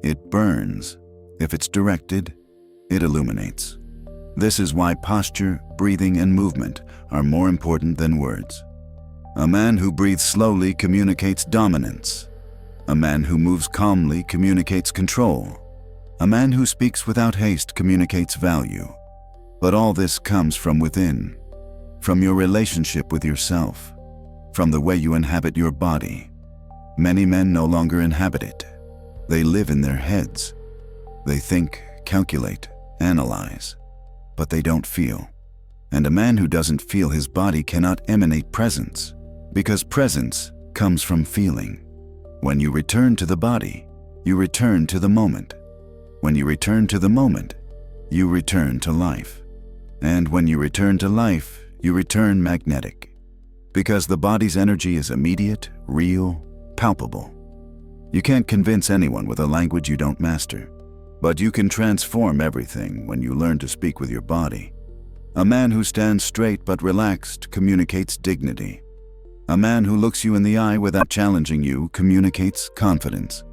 it burns. If it's directed, it illuminates. This is why posture, breathing, and movement are more important than words. A man who breathes slowly communicates dominance. A man who moves calmly communicates control. A man who speaks without haste communicates value. But all this comes from within, from your relationship with yourself, from the way you inhabit your body. Many men no longer inhabit it. They live in their heads. They think, calculate, analyze, but they don't feel. And a man who doesn't feel his body cannot emanate presence, because presence comes from feeling. When you return to the body, you return to the moment. When you return to the moment, you return to life. And when you return to life, you return magnetic. Because the body's energy is immediate, real, palpable. You can't convince anyone with a language you don't master. But you can transform everything when you learn to speak with your body. A man who stands straight but relaxed communicates dignity. A man who looks you in the eye without challenging you communicates confidence.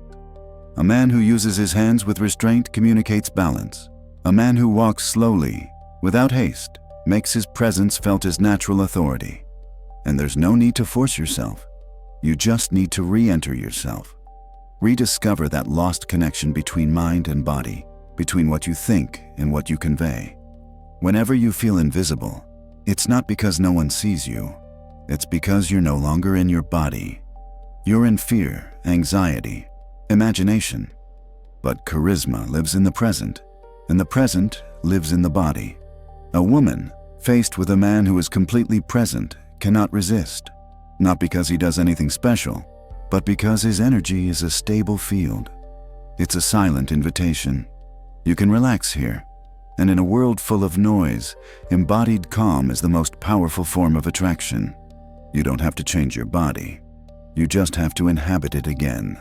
A man who uses his hands with restraint communicates balance. A man who walks slowly, without haste, makes his presence felt as natural authority. And there's no need to force yourself. You just need to re-enter yourself. Rediscover that lost connection between mind and body, between what you think and what you convey. Whenever you feel invisible, it's not because no one sees you. It's because you're no longer in your body. You're in fear, anxiety, imagination. But charisma lives in the present, and the present lives in the body. A woman, faced with a man who is completely present, cannot resist. Not because he does anything special, but because his energy is a stable field. It's a silent invitation. You can relax here, and in a world full of noise, embodied calm is the most powerful form of attraction. You don't have to change your body. You just have to inhabit it again.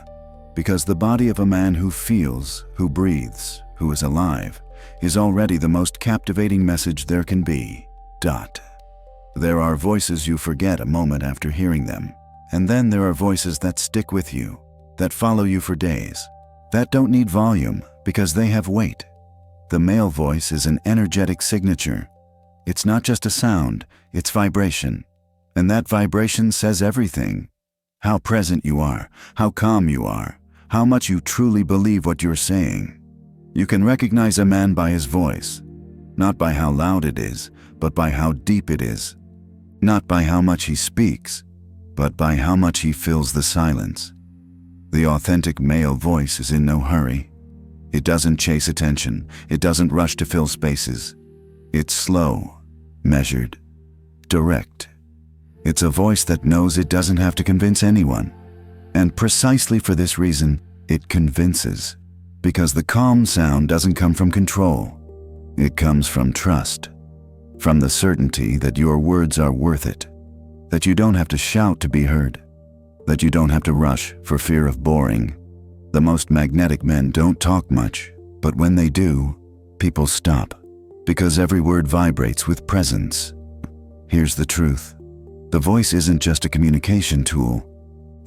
Because the body of a man who feels, who breathes, who is alive, is already the most captivating message there can be. There are voices you forget a moment after hearing them. And then there are voices that stick with you, that follow you for days, that don't need volume because they have weight. The male voice is an energetic signature. It's not just a sound, it's vibration. And that vibration says everything. How present you are, how calm you are, how much you truly believe what you're saying. You can recognize a man by his voice, not by how loud it is, but by how deep it is. Not by how much he speaks, but by how much he fills the silence. The authentic male voice is in no hurry. It doesn't chase attention. It doesn't rush to fill spaces. It's slow, measured, direct. It's a voice that knows it doesn't have to convince anyone. And precisely for this reason, it convinces. Because the calm sound doesn't come from control. It comes from trust. From the certainty that your words are worth it. That you don't have to shout to be heard. That you don't have to rush for fear of boring. The most magnetic men don't talk much, but when they do, people stop. Because every word vibrates with presence. Here's the truth. The voice isn't just a communication tool.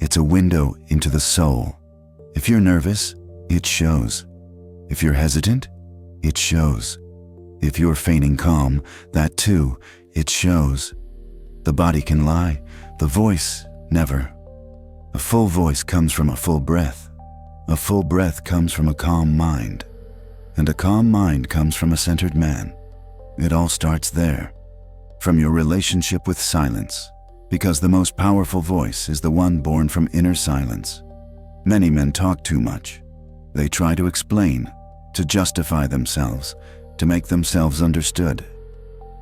It's a window into the soul. If you're nervous, it shows. If you're hesitant, it shows. If you're feigning calm, that too, it shows. The body can lie, the voice never. A full voice comes from a full breath. A full breath comes from a calm mind. And a calm mind comes from a centered man. It all starts there. From your relationship with silence. Because the most powerful voice is the one born from inner silence. Many men talk too much. They try to explain, to justify themselves, to make themselves understood.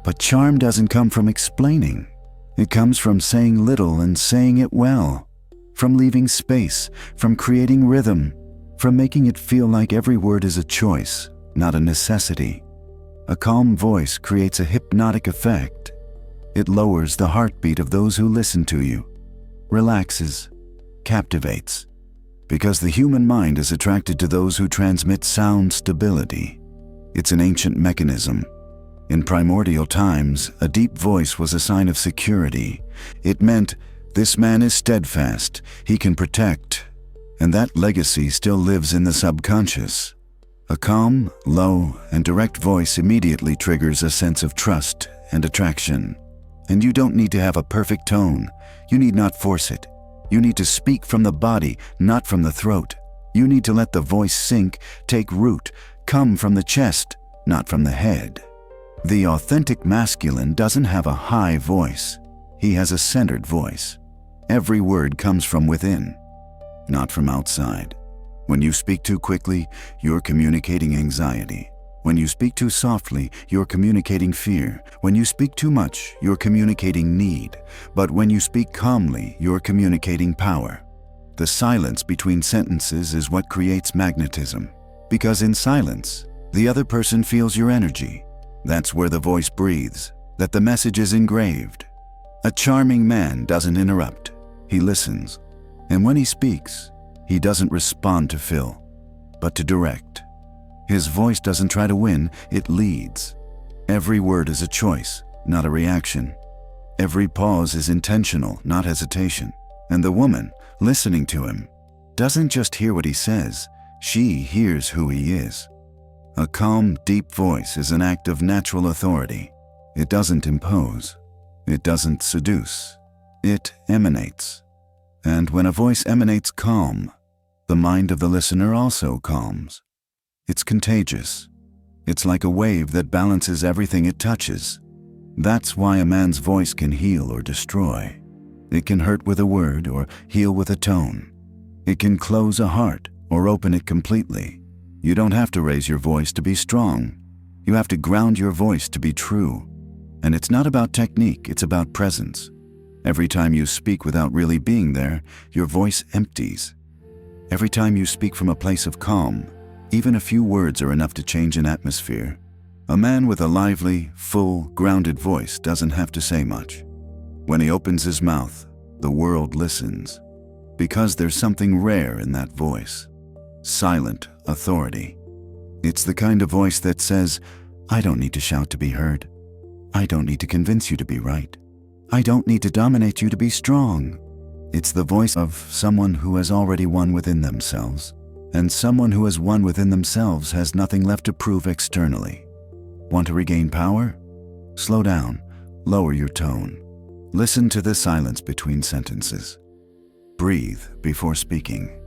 But charm doesn't come from explaining. It comes from saying little and saying it well. From leaving space, from creating rhythm, from making it feel like every word is a choice, not a necessity. A calm voice creates a hypnotic effect. It lowers the heartbeat of those who listen to you, relaxes, captivates. Because the human mind is attracted to those who transmit sound stability. It's an ancient mechanism. In primordial times, a deep voice was a sign of security. It meant, this man is steadfast, he can protect. And that legacy still lives in the subconscious. A calm, low, and direct voice immediately triggers a sense of trust and attraction. And you don't need to have a perfect tone. You need not force it. You need to speak from the body, not from the throat. You need to let the voice sink, take root, come from the chest, not from the head. The authentic masculine doesn't have a high voice. He has a centered voice. Every word comes from within, not from outside. When you speak too quickly, you're communicating anxiety. When you speak too softly, you're communicating fear. When you speak too much, you're communicating need. But when you speak calmly, you're communicating power. The silence between sentences is what creates magnetism. Because in silence, the other person feels your energy. That's where the voice breathes, that the message is engraved. A charming man doesn't interrupt. He listens. And when he speaks, he doesn't respond to fill, but to direct. His voice doesn't try to win, it leads. Every word is a choice, not a reaction. Every pause is intentional, not hesitation. And the woman, listening to him, doesn't just hear what he says, she hears who he is. A calm, deep voice is an act of natural authority. It doesn't impose. It doesn't seduce. It emanates. And when a voice emanates calm, the mind of the listener also calms. It's contagious. It's like a wave that balances everything it touches. That's why a man's voice can heal or destroy. It can hurt with a word or heal with a tone. It can close a heart or open it completely. You don't have to raise your voice to be strong. You have to ground your voice to be true. And it's not about technique, it's about presence. Every time you speak without really being there, your voice empties. Every time you speak from a place of calm, even a few words are enough to change an atmosphere. A man with a lively, full, grounded voice doesn't have to say much. When he opens his mouth, the world listens. Because there's something rare in that voice. Silent authority. It's the kind of voice that says, I don't need to shout to be heard. I don't need to convince you to be right. I don't need to dominate you to be strong. It's the voice of someone who has already won within themselves. And someone who has won within themselves has nothing left to prove externally. Want to regain power? Slow down, lower your tone. Listen to the silence between sentences. Breathe before speaking.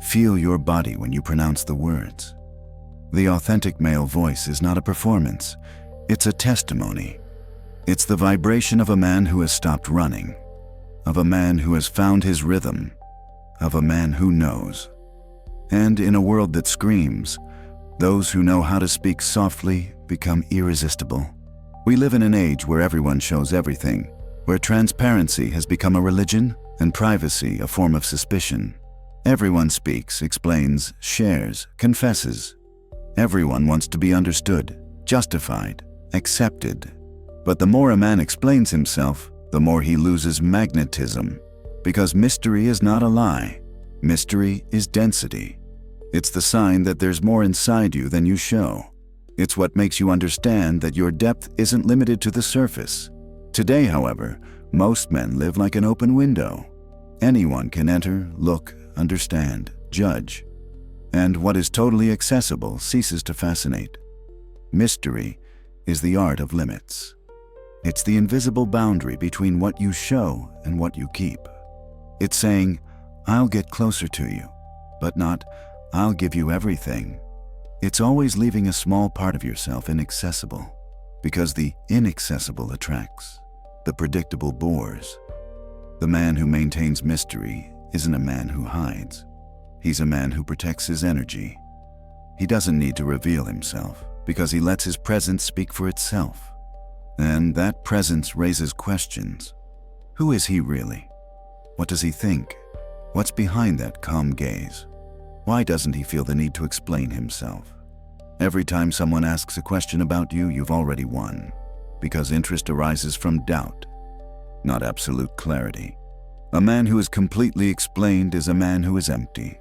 Feel your body when you pronounce the words. The authentic male voice is not a performance, it's a testimony. It's the vibration of a man who has stopped running, of a man who has found his rhythm, of a man who knows. And in a world that screams, Those who know how to speak softly become irresistible. We live in an age where everyone shows everything, where transparency has become a religion and privacy a form of suspicion. Everyone speaks, explains, shares, confesses. Everyone wants to be understood, justified, accepted. But the more a man explains himself, the more he loses magnetism. Because mystery is not a lie. Mystery is density. It's the sign that there's more inside you than you show. It's what makes you understand that your depth isn't limited to the surface. Today, however, most men live like an open window. Anyone can enter, look, understand, judge. And what is totally accessible ceases to fascinate. Mystery is the art of limits. It's the invisible boundary between what you show and what you keep. It's saying, I'll get closer to you, but not, I'll give you everything. It's always leaving a small part of yourself inaccessible, because the inaccessible attracts, the predictable bores. The man who maintains mystery isn't a man who hides. He's a man who protects his energy. He doesn't need to reveal himself, because he lets his presence speak for itself. And that presence raises questions. Who is he really? What does he think? What's behind that calm gaze? Why doesn't he feel the need to explain himself? Every time someone asks a question about you, you've already won, because interest arises from doubt, not absolute clarity. A man who is completely explained is a man who is empty.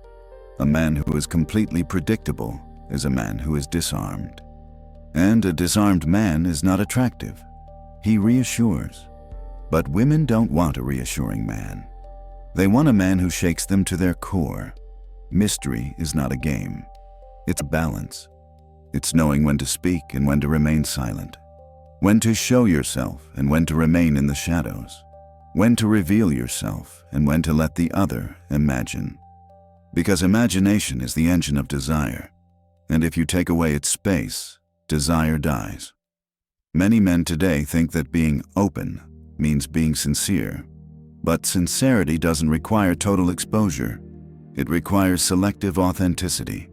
A man who is completely predictable is a man who is disarmed. And a disarmed man is not attractive. He reassures. But women don't want a reassuring man. They want a man who shakes them to their core. Mystery is not a game. It's a balance. It's knowing when to speak and when to remain silent. When to show yourself and when to remain in the shadows. When to reveal yourself and when to let the other imagine. Because imagination is the engine of desire. And if you take away its space, desire dies. Many men today think that being open means being sincere. But sincerity doesn't require total exposure. It requires selective authenticity.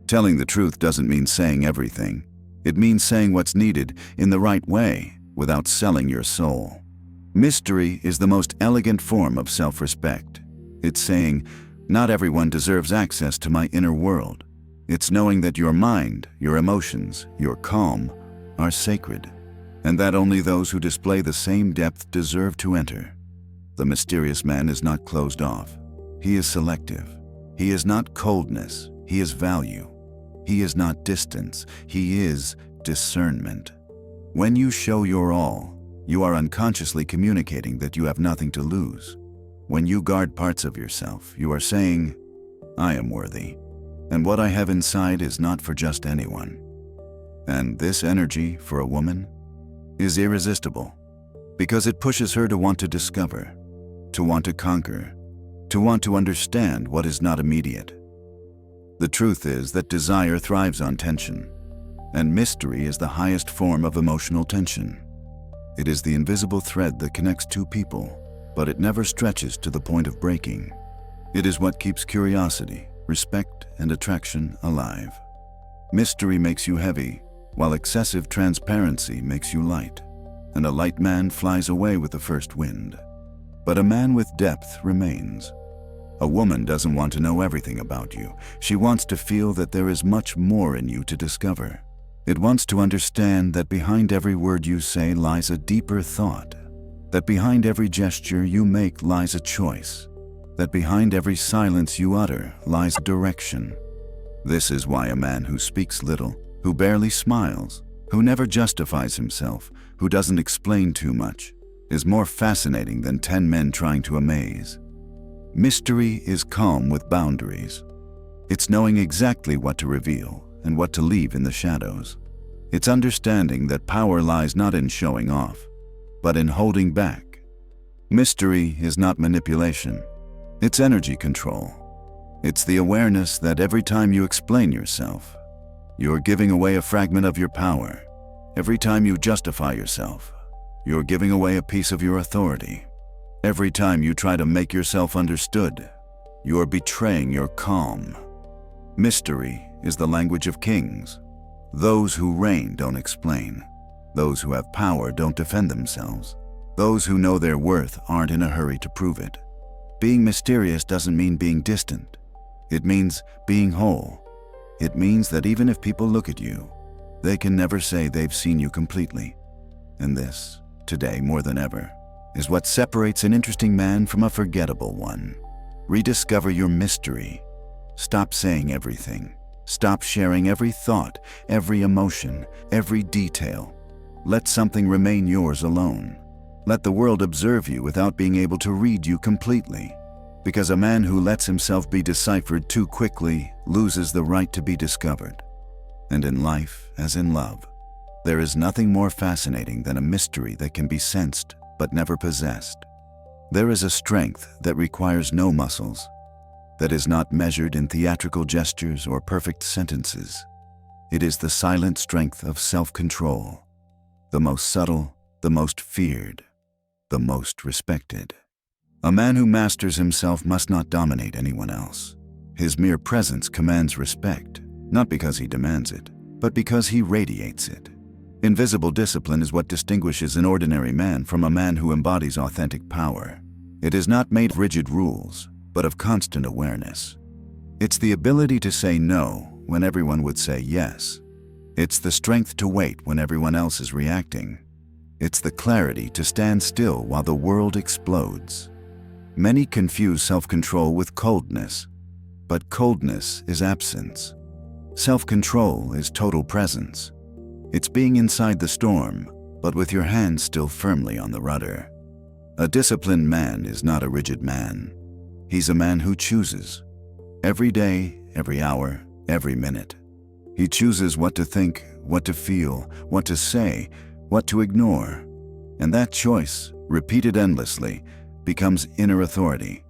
Telling the truth doesn't mean saying everything. It means saying what's needed in the right way without selling your soul. Mystery is the most elegant form of self-respect. It's saying, not everyone deserves access to my inner world. It's knowing that your mind, your emotions, your calm are sacred, and that only those who display the same depth deserve to enter. The mysterious man is not closed off. He is selective. He is not coldness. He is value. He is not distance. He is discernment. When you show your all, you are unconsciously communicating that you have nothing to lose. When you guard parts of yourself, you are saying, I am worthy, and what I have inside is not for just anyone. And this energy, for a woman, is irresistible, because it pushes her to want to discover, to want to conquer, to want to understand what is not immediate. The truth is that desire thrives on tension, and mystery is the highest form of emotional tension. It is the invisible thread that connects two people, but it never stretches to the point of breaking. It is what keeps curiosity, respect, and attraction alive. Mystery makes you heavy, while excessive transparency makes you light, and a light man flies away with the first wind. But a man with depth remains. A woman doesn't want to know everything about you. She wants to feel that there is much more in you to discover. It wants to understand that behind every word you say lies a deeper thought, that behind every gesture you make lies a choice, that behind every silence you utter lies a direction. This is why a man who speaks little, who barely smiles, who never justifies himself, who doesn't explain too much, is more fascinating than 10 men trying to amaze. Mystery is calm with boundaries. It's knowing exactly what to reveal and what to leave in the shadows. It's understanding that power lies not in showing off, but in holding back. Mystery is not manipulation. It's energy control. It's the awareness that every time you explain yourself, you're giving away a fragment of your power. Every time you justify yourself, you're giving away a piece of your authority. Every time you try to make yourself understood, you are betraying your calm. Mystery is the language of kings. Those who reign don't explain. Those who have power don't defend themselves. Those who know their worth aren't in a hurry to prove it. Being mysterious doesn't mean being distant. It means being whole. It means that even if people look at you, they can never say they've seen you completely. And this, today more than ever, is what separates an interesting man from a forgettable one. Rediscover your mystery. Stop saying everything. Stop sharing every thought, every emotion, every detail. Let something remain yours alone. Let the world observe you without being able to read you completely. Because a man who lets himself be deciphered too quickly loses the right to be discovered. And in life, as in love, there is nothing more fascinating than a mystery that can be sensed but never possessed. There is a strength that requires no muscles, that is not measured in theatrical gestures or perfect sentences. It is the silent strength of self-control, the most subtle, the most feared, the most respected. A man who masters himself must not dominate anyone else. His mere presence commands respect, not because he demands it, but because he radiates it. Invisible discipline is what distinguishes an ordinary man from a man who embodies authentic power. It is not made of rigid rules, but of constant awareness. It's the ability to say no when everyone would say yes. It's the strength to wait when everyone else is reacting. It's the clarity to stand still while the world explodes. Many confuse self-control with coldness, but coldness is absence. Self-control is total presence. It's being inside the storm, but with your hands still firmly on the rudder. A disciplined man is not a rigid man. He's a man who chooses. Every day, every hour, every minute. He chooses what to think, what to feel, what to say, what to ignore. And that choice, repeated endlessly, becomes inner authority.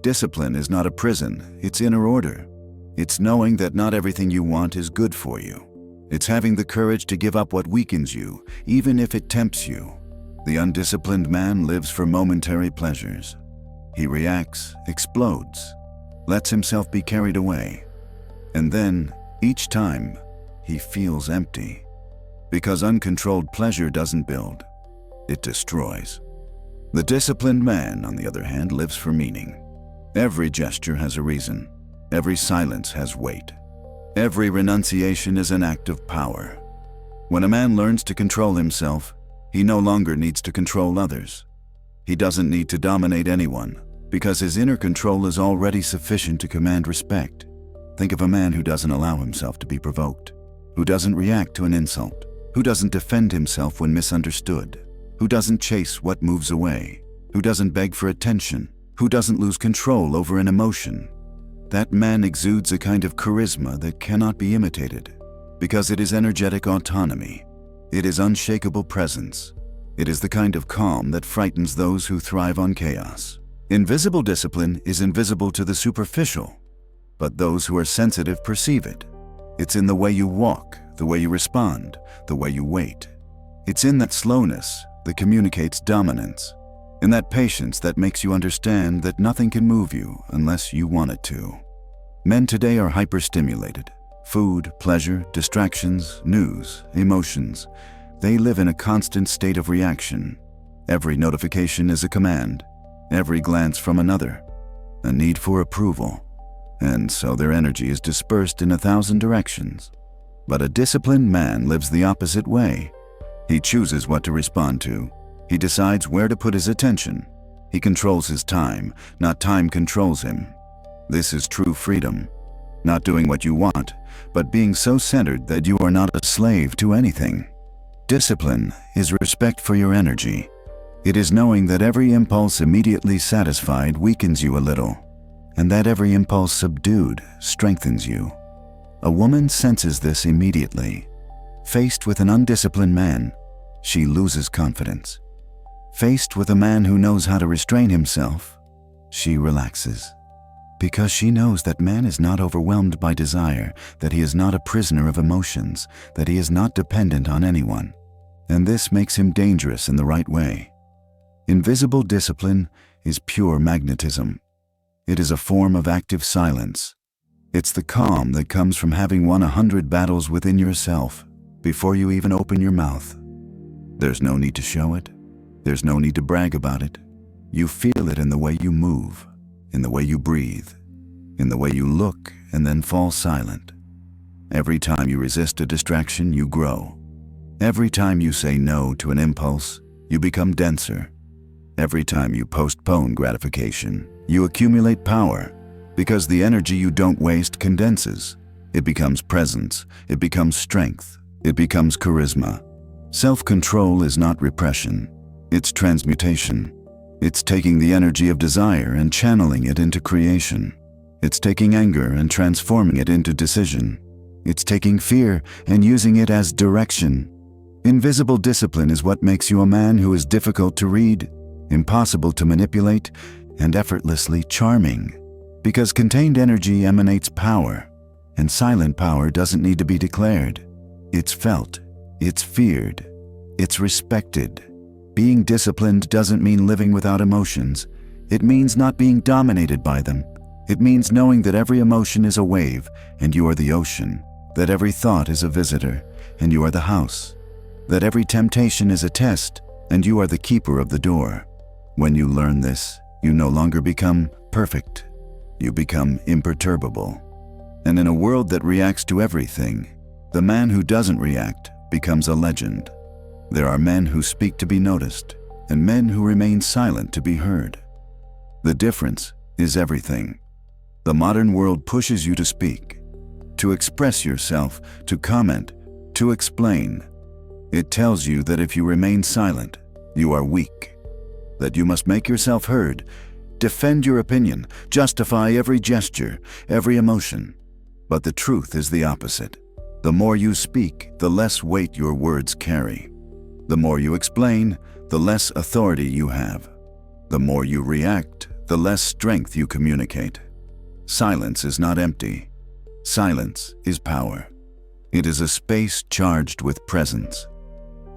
Discipline is not a prison, it's inner order. It's knowing that not everything you want is good for you. It's having the courage to give up what weakens you, even if it tempts you. The undisciplined man lives for momentary pleasures. He reacts, explodes, lets himself be carried away. And then, each time, he feels empty. Because uncontrolled pleasure doesn't build, it destroys. The disciplined man, on the other hand, lives for meaning. Every gesture has a reason. Every silence has weight. Every renunciation is an act of power. When a man learns to control himself, he no longer needs to control others. He doesn't need to dominate anyone, because his inner control is already sufficient to command respect. Think of a man who doesn't allow himself to be provoked, who doesn't react to an insult, who doesn't defend himself when misunderstood, who doesn't chase what moves away, who doesn't beg for attention, who doesn't lose control over an emotion. That man exudes a kind of charisma that cannot be imitated, because it is energetic autonomy. It is unshakable presence. It is the kind of calm that frightens those who thrive on chaos. Invisible discipline is invisible to the superficial, but those who are sensitive perceive it. It's in the way you walk, the way you respond, the way you wait. It's in that slowness that communicates dominance, in that patience that makes you understand that nothing can move you unless you want it to. Men today are hyperstimulated. Food, pleasure, distractions, news, emotions. They live in a constant state of reaction. Every notification is a command. Every glance from another, a need for approval. And so their energy is dispersed in 1,000 directions. But a disciplined man lives the opposite way. He chooses what to respond to. He decides where to put his attention. He controls his time, not time controls him. This is true freedom. Not doing what you want, but being so centered that you are not a slave to anything. Discipline is respect for your energy. It is knowing that every impulse immediately satisfied weakens you a little, and that every impulse subdued strengthens you. A woman senses this immediately. Faced with an undisciplined man, she loses confidence. Faced with a man who knows how to restrain himself, she relaxes. Because she knows that man is not overwhelmed by desire, that he is not a prisoner of emotions, that he is not dependent on anyone. And this makes him dangerous in the right way. Invisible discipline is pure magnetism. It is a form of active silence. It's the calm that comes from having won 100 battles within yourself before you even open your mouth. There's no need to show it. There's no need to brag about it. You feel it in the way you move, in the way you breathe, in the way you look and then fall silent. Every time you resist a distraction, you grow. Every time you say no to an impulse, you become denser. Every time you postpone gratification, you accumulate power, because the energy you don't waste condenses. It becomes presence, it becomes strength, it becomes charisma. Self-control is not repression, it's transmutation. It's taking the energy of desire and channeling it into creation. It's taking anger and transforming it into decision. It's taking fear and using it as direction. Invisible discipline is what makes you a man who is difficult to read, impossible to manipulate, and effortlessly charming. Because contained energy emanates power, and silent power doesn't need to be declared. It's felt, it's feared, it's respected. Being disciplined doesn't mean living without emotions. It means not being dominated by them. It means knowing that every emotion is a wave, and you are the ocean. That every thought is a visitor, and you are the house. That every temptation is a test, and you are the keeper of the door. When you learn this, you no longer become perfect. You become imperturbable. And in a world that reacts to everything, the man who doesn't react becomes a legend. There are men who speak to be noticed, and men who remain silent to be heard. The difference is everything. The modern world pushes you to speak, to express yourself, to comment, to explain. It tells you that if you remain silent, you are weak, that you must make yourself heard, defend your opinion, justify every gesture, every emotion. But the truth is the opposite. The more you speak, the less weight your words carry. The more you explain, the less authority you have. The more you react, the less strength you communicate. Silence is not empty. Silence is power. It is a space charged with presence.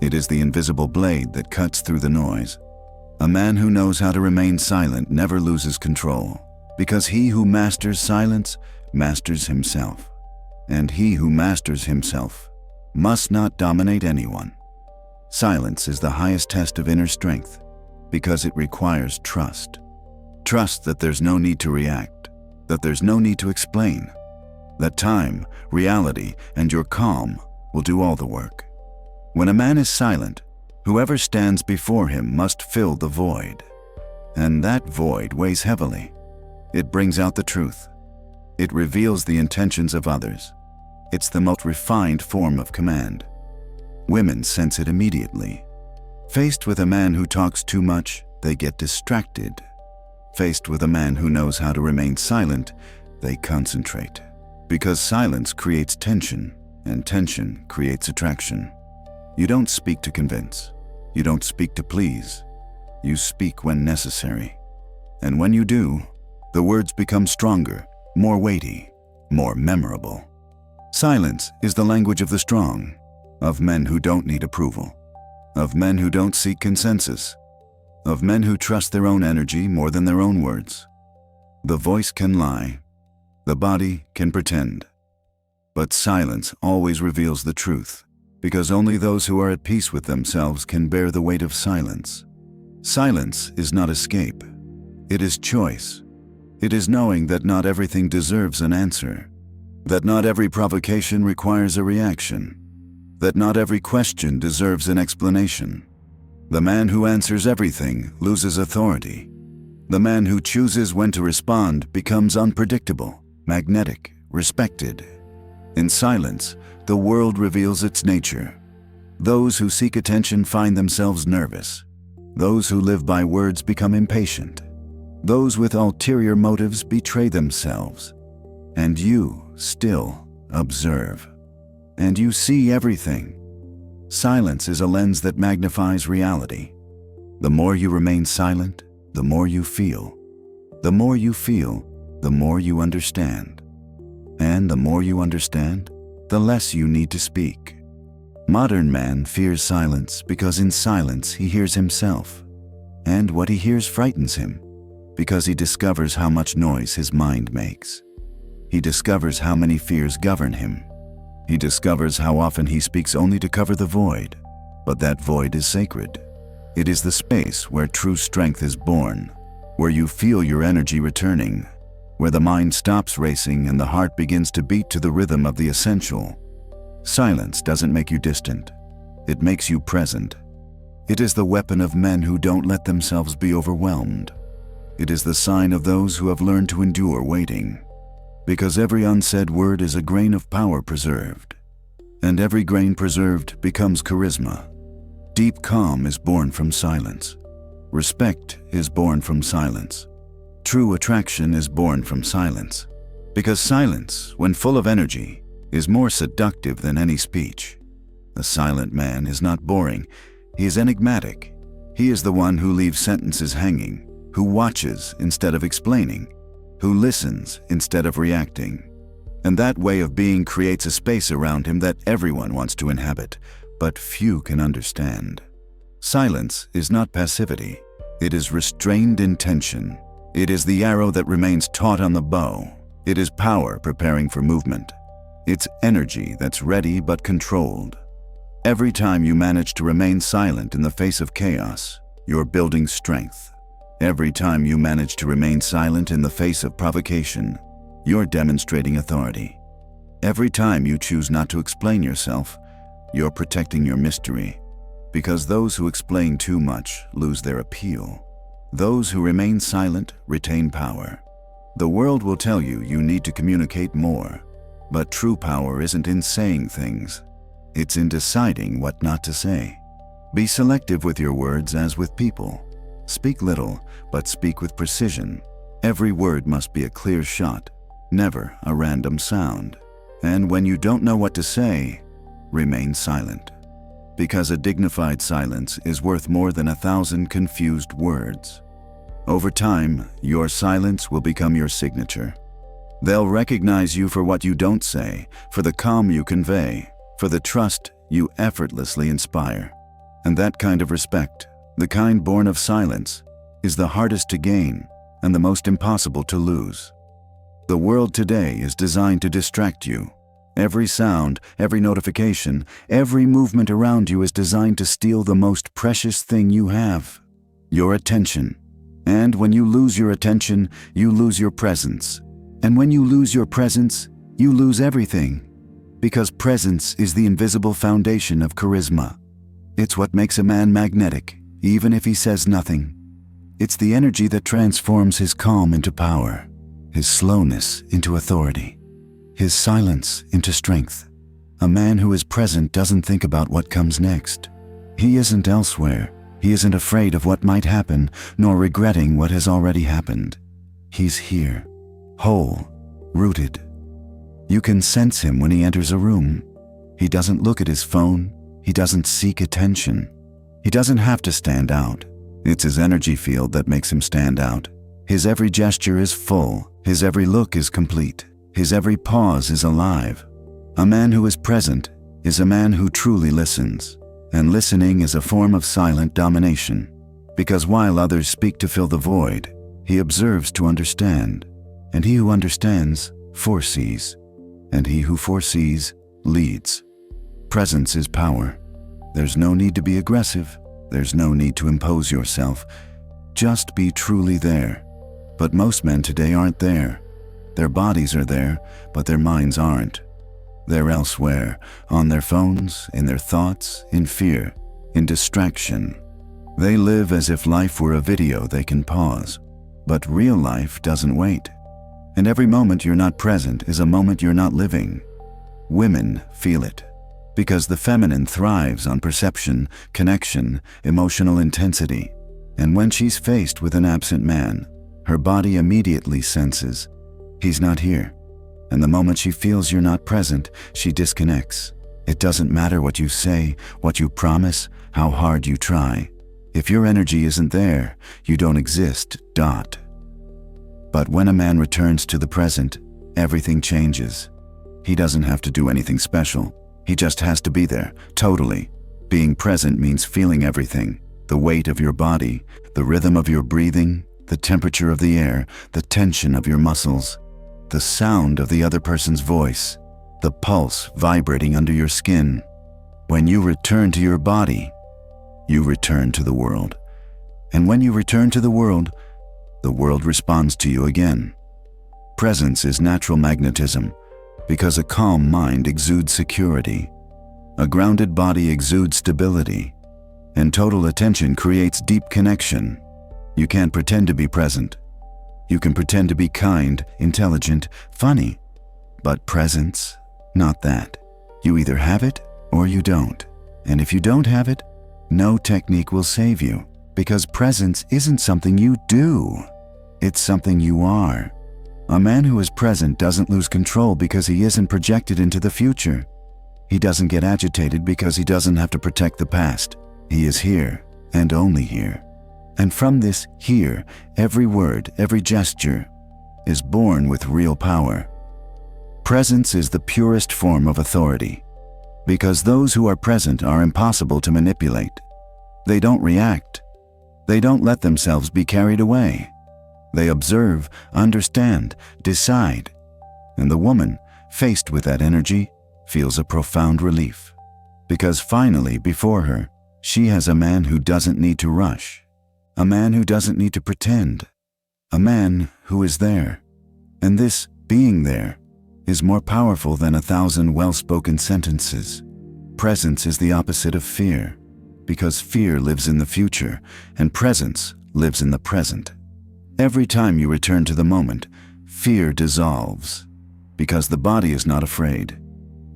It is the invisible blade that cuts through the noise. A man who knows how to remain silent never loses control, because he who masters silence masters himself. And he who masters himself must not dominate anyone. Silence is the highest test of inner strength, because it requires trust. Trust that there's no need to react, that there's no need to explain, that time, reality, and your calm will do all the work. When a man is silent, whoever stands before him must fill the void. And that void weighs heavily. It brings out the truth. It reveals the intentions of others. It's the most refined form of command. Women sense it immediately. Faced with a man who talks too much, they get distracted. Faced with a man who knows how to remain silent, they concentrate. Because silence creates tension, and tension creates attraction. You don't speak to convince. You don't speak to please. You speak when necessary. And when you do, the words become stronger, more weighty, more memorable. Silence is the language of the strong, of men who don't need approval, of men who don't seek consensus, of men who trust their own energy more than their own words. The voice can lie, the body can pretend, but silence always reveals the truth, because only those who are at peace with themselves can bear the weight of silence. Silence is not escape. It is choice. It is knowing that not everything deserves an answer, that not every provocation requires a reaction, that not every question deserves an explanation. The man who answers everything loses authority. The man who chooses when to respond becomes unpredictable, magnetic, respected. In silence, the world reveals its nature. Those who seek attention find themselves nervous. Those who live by words become impatient. Those with ulterior motives betray themselves. And you still observe. And you see everything. Silence is a lens that magnifies reality. The more you remain silent, the more you feel. The more you feel, the more you understand. And the more you understand, the less you need to speak. Modern man fears silence because in silence he hears himself. And what he hears frightens him, because he discovers how much noise his mind makes. he discovers how many fears govern him. He discovers how often he speaks only to cover the void, but that void is sacred. It is the space where true strength is born, where you feel your energy returning, where the mind stops racing and the heart begins to beat to the rhythm of the essential. Silence doesn't make you distant. It makes you present. It is the weapon of men who don't let themselves be overwhelmed. It is the sign of those who have learned to endure waiting. Because every unsaid word is a grain of power preserved, and every grain preserved becomes charisma. Deep calm is born from silence. Respect is born from silence. True attraction is born from silence. Because silence, when full of energy, is more seductive than any speech. A silent man is not boring. He is enigmatic. He is the one who leaves sentences hanging, who watches instead of explaining, who listens instead of reacting. And that way of being creates a space around him that everyone wants to inhabit, but few can understand. Silence is not passivity. It is restrained intention. It is the arrow that remains taut on the bow. It is power preparing for movement. It's energy that's ready but controlled. Every time you manage to remain silent in the face of chaos, you're building strength. Every time you manage to remain silent in the face of provocation, you're demonstrating authority. Every time you choose not to explain yourself, you're protecting your mystery. Because those who explain too much lose their appeal. Those who remain silent retain power. The world will tell you you need to communicate more, but true power isn't in saying things. It's in deciding what not to say. Be selective with your words as with people. Speak little, but speak with precision. Every word must be a clear shot, never a random sound. And when you don't know what to say, remain silent. Because a dignified silence is worth more than 1,000 confused words. Over time, your silence will become your signature. They'll recognize you for what you don't say, for the calm you convey, for the trust you effortlessly inspire. And that kind of respect, the kind born of silence, is the hardest to gain and the most impossible to lose. The world today is designed to distract you. Every sound, every notification, every movement around you is designed to steal the most precious thing you have, your attention. And when you lose your attention, you lose your presence. And when you lose your presence, you lose everything. Because presence is the invisible foundation of charisma. It's what makes a man magnetic, even if he says nothing. It's the energy that transforms his calm into power, his slowness into authority, his silence into strength. A man who is present doesn't think about what comes next. He isn't elsewhere. He isn't afraid of what might happen, nor regretting what has already happened. He's here, whole, rooted. You can sense him when he enters a room. He doesn't look at his phone. He doesn't seek attention. He doesn't have to stand out. It's his energy field that makes him stand out. His every gesture is full. His every look is complete. His every pause is alive. A man who is present is a man who truly listens. And listening is a form of silent domination. Because while others speak to fill the void, he observes to understand. And he who understands foresees. And he who foresees leads. Presence is power. There's no need to be aggressive. There's no need to impose yourself. Just be truly there. But most men today aren't there. Their bodies are there, but their minds aren't. They're elsewhere, on their phones, in their thoughts, in fear, in distraction. They live as if life were a video they can pause. But real life doesn't wait. And every moment you're not present is a moment you're not living. Women feel it. Because the feminine thrives on perception, connection, emotional intensity. And when she's faced with an absent man, her body immediately senses, he's not here. And the moment she feels you're not present, she disconnects. It doesn't matter what you say, what you promise, how hard you try. If your energy isn't there, you don't exist, dot. But when a man returns to the present, everything changes. He doesn't have to do anything special. He just has to be there, totally. Being present means feeling everything. The weight of your body, the rhythm of your breathing, the temperature of the air, the tension of your muscles. the sound of the other person's voice, the pulse vibrating under your skin. When you return to your body, you return to the world. And when you return to the world responds to you again. Presence is natural magnetism, because a calm mind exudes security. A grounded body exudes stability, and total attention creates deep connection. You can't pretend to be present. You can pretend to be kind, intelligent, funny, but presence, not that. You either have it or you don't. And if you don't have it, no technique will save you, because presence isn't something you do. It's something you are. A man who is present doesn't lose control because he isn't projected into the future. He doesn't get agitated because he doesn't have to protect the past. He is here, and only here. And from this here, every word, every gesture is born with real power. Presence is the purest form of authority, because those who are present are impossible to manipulate. They don't react. They don't let themselves be carried away. They observe, understand, decide. And the woman, faced with that energy, feels a profound relief, because finally before her, she has a man who doesn't need to rush, a man who doesn't need to pretend, a man who is there. And this being there is more powerful than 1,000 well-spoken sentences. Presence is the opposite of fear, because fear lives in the future and presence lives in the present. Every time you return to the moment, fear dissolves, because the body is not afraid.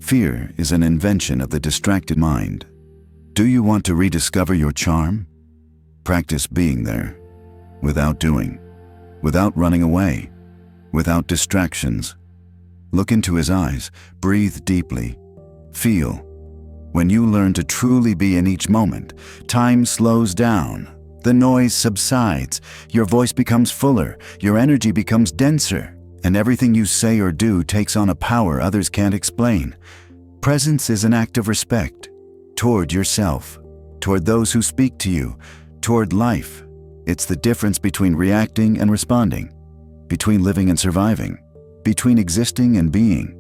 Fear is an invention of the distracted mind. Do you want to rediscover your charm? Practice being there, without doing, without running away, without distractions. Look into his eyes, breathe deeply, feel. When you learn to truly be in each moment, time slows down. The noise subsides, your voice becomes fuller, your energy becomes denser, and everything you say or do takes on a power others can't explain. Presence is an act of respect toward yourself, toward those who speak to you, toward life. It's the difference between reacting and responding, between living and surviving, between existing and being.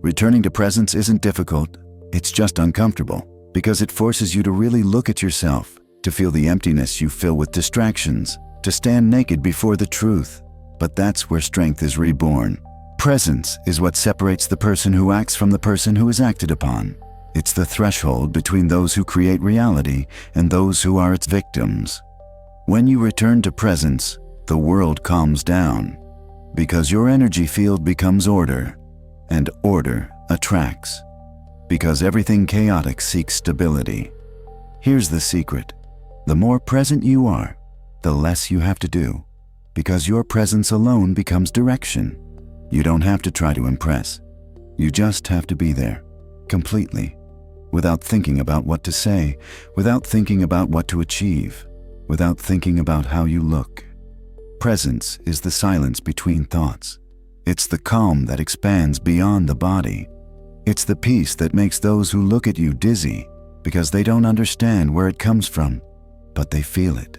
Returning to presence isn't difficult, it's just uncomfortable, because it forces you to really look at yourself, to feel the emptiness you fill with distractions, to stand naked before the truth. But that's where strength is reborn. Presence is what separates the person who acts from the person who is acted upon. It's the threshold between those who create reality and those who are its victims. When you return to presence, the world calms down, because your energy field becomes order, and order attracts, because everything chaotic seeks stability. Here's the secret. The more present you are, the less you have to do, because your presence alone becomes direction. You don't have to try to impress. You just have to be there, completely, without thinking about what to say, without thinking about what to achieve, without thinking about how you look. Presence is the silence between thoughts. It's the calm that expands beyond the body. It's the peace that makes those who look at you dizzy, because they don't understand where it comes from, but they feel it.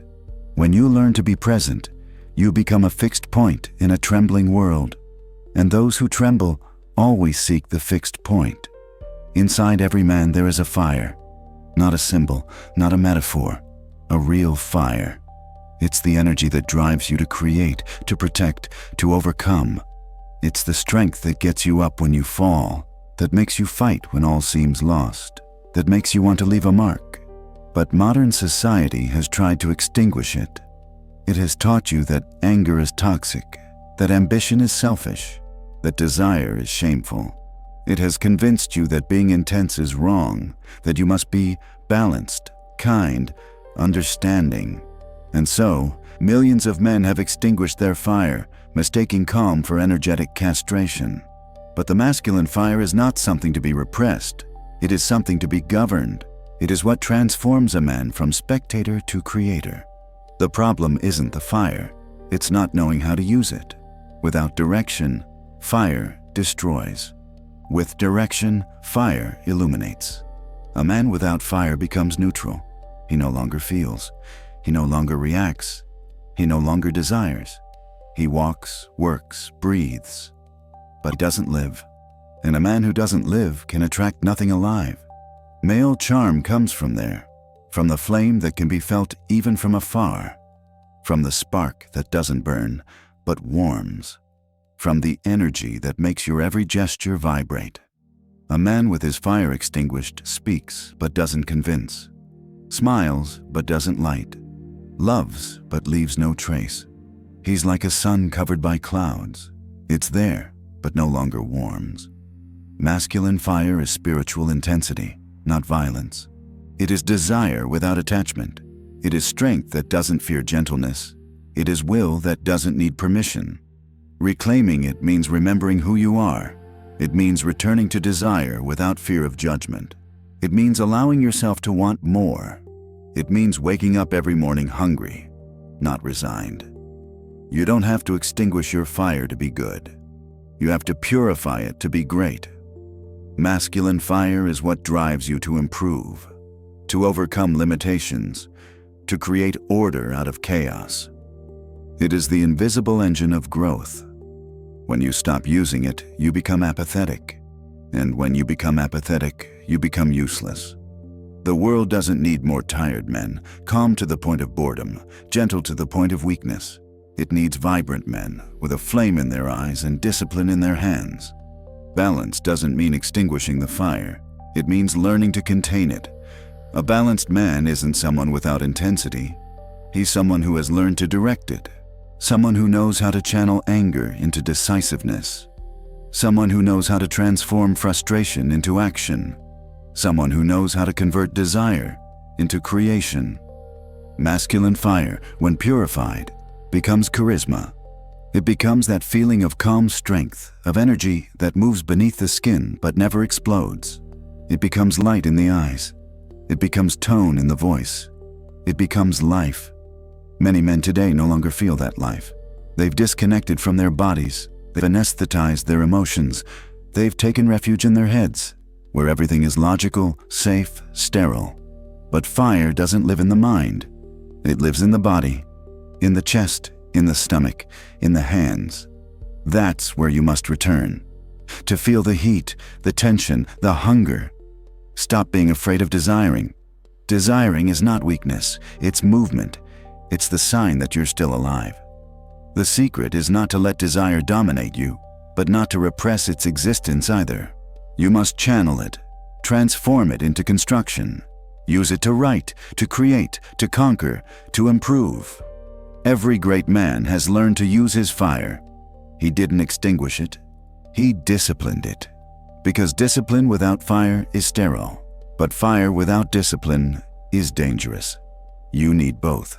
When you learn to be present, you become a fixed point in a trembling world, and those who tremble always seek the fixed point. Inside every man there is a fire, not a symbol, not a metaphor, a real fire. It's the energy that drives you to create, to protect, to overcome. It's the strength that gets you up when you fall, that makes you fight when all seems lost, that makes you want to leave a mark. But modern society has tried to extinguish it. It has taught you that anger is toxic, that ambition is selfish, that desire is shameful. It has convinced you that being intense is wrong, that you must be balanced, kind, understanding. And so, millions of men have extinguished their fire, mistaking calm for energetic castration. But the masculine fire is not something to be repressed. It is something to be governed. It is what transforms a man from spectator to creator. The problem isn't the fire, it's not knowing how to use it. Without direction, fire destroys. With direction, fire illuminates. A man without fire becomes neutral. He no longer feels. He no longer reacts. He no longer desires. He walks, works, breathes. but doesn't live. And a man who doesn't live can attract nothing alive. Male charm comes from there, from the flame that can be felt even from afar, from the spark that doesn't burn, but warms, from the energy that makes your every gesture vibrate. A man with his fire extinguished speaks but doesn't convince, smiles but doesn't light, loves but leaves no trace. He's like a sun covered by clouds. It's there, but no longer warms. Masculine fire is spiritual intensity, not violence. It is desire without attachment. It is strength that doesn't fear gentleness. It is will that doesn't need permission. Reclaiming it means remembering who you are. It means returning to desire without fear of judgment. It means allowing yourself to want more. It means waking up every morning hungry, not resigned. You don't have to extinguish your fire to be good. You have to purify it to be great. Masculine fire is what drives you to improve, to overcome limitations, to create order out of chaos. It is the invisible engine of growth. When you stop using it, you become apathetic. And when you become apathetic, you become useless. The world doesn't need more tired men, calm to the point of boredom, gentle to the point of weakness. It needs vibrant men with a flame in their eyes and discipline in their hands. Balance doesn't mean extinguishing the fire. It means learning to contain it. A balanced man isn't someone without intensity. He's someone who has learned to direct it. Someone who knows how to channel anger into decisiveness. Someone who knows how to transform frustration into action. Someone who knows how to convert desire into creation. Masculine fire, when purified, becomes charisma. It becomes that feeling of calm strength, of energy that moves beneath the skin but never explodes. It becomes light in the eyes. It becomes tone in the voice. It becomes life. Many men today no longer feel that life. They've disconnected from their bodies. They've anesthetized their emotions. They've taken refuge in their heads, where everything is logical, safe, sterile. But fire doesn't live in the mind. It lives in the body, in the chest, in the stomach, in the hands. That's where you must return. To feel the heat, the tension, the hunger. Stop being afraid of desiring. Desiring is not weakness, it's movement. It's the sign that you're still alive. The secret is not to let desire dominate you, but not to repress its existence either. You must channel it, transform it into construction. Use it to write, to create, to conquer, to improve. Every great man has learned to use his fire. He didn't extinguish it. He disciplined it. Because discipline without fire is sterile, but fire without discipline is dangerous. You need both.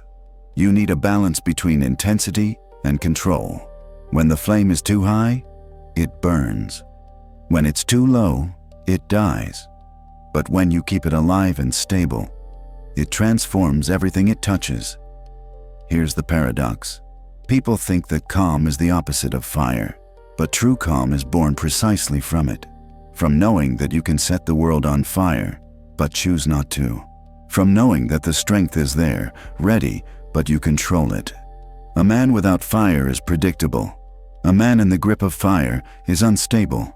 You need a balance between intensity and control. When the flame is too high, it burns. When it's too low, it dies. But when you keep it alive and stable, it transforms everything it touches. Here's the paradox. People think that calm is the opposite of fire, but true calm is born precisely from it. From knowing that you can set the world on fire, but choose not to. From knowing that the strength is there, ready, but you control it. A man without fire is predictable. A man in the grip of fire is unstable.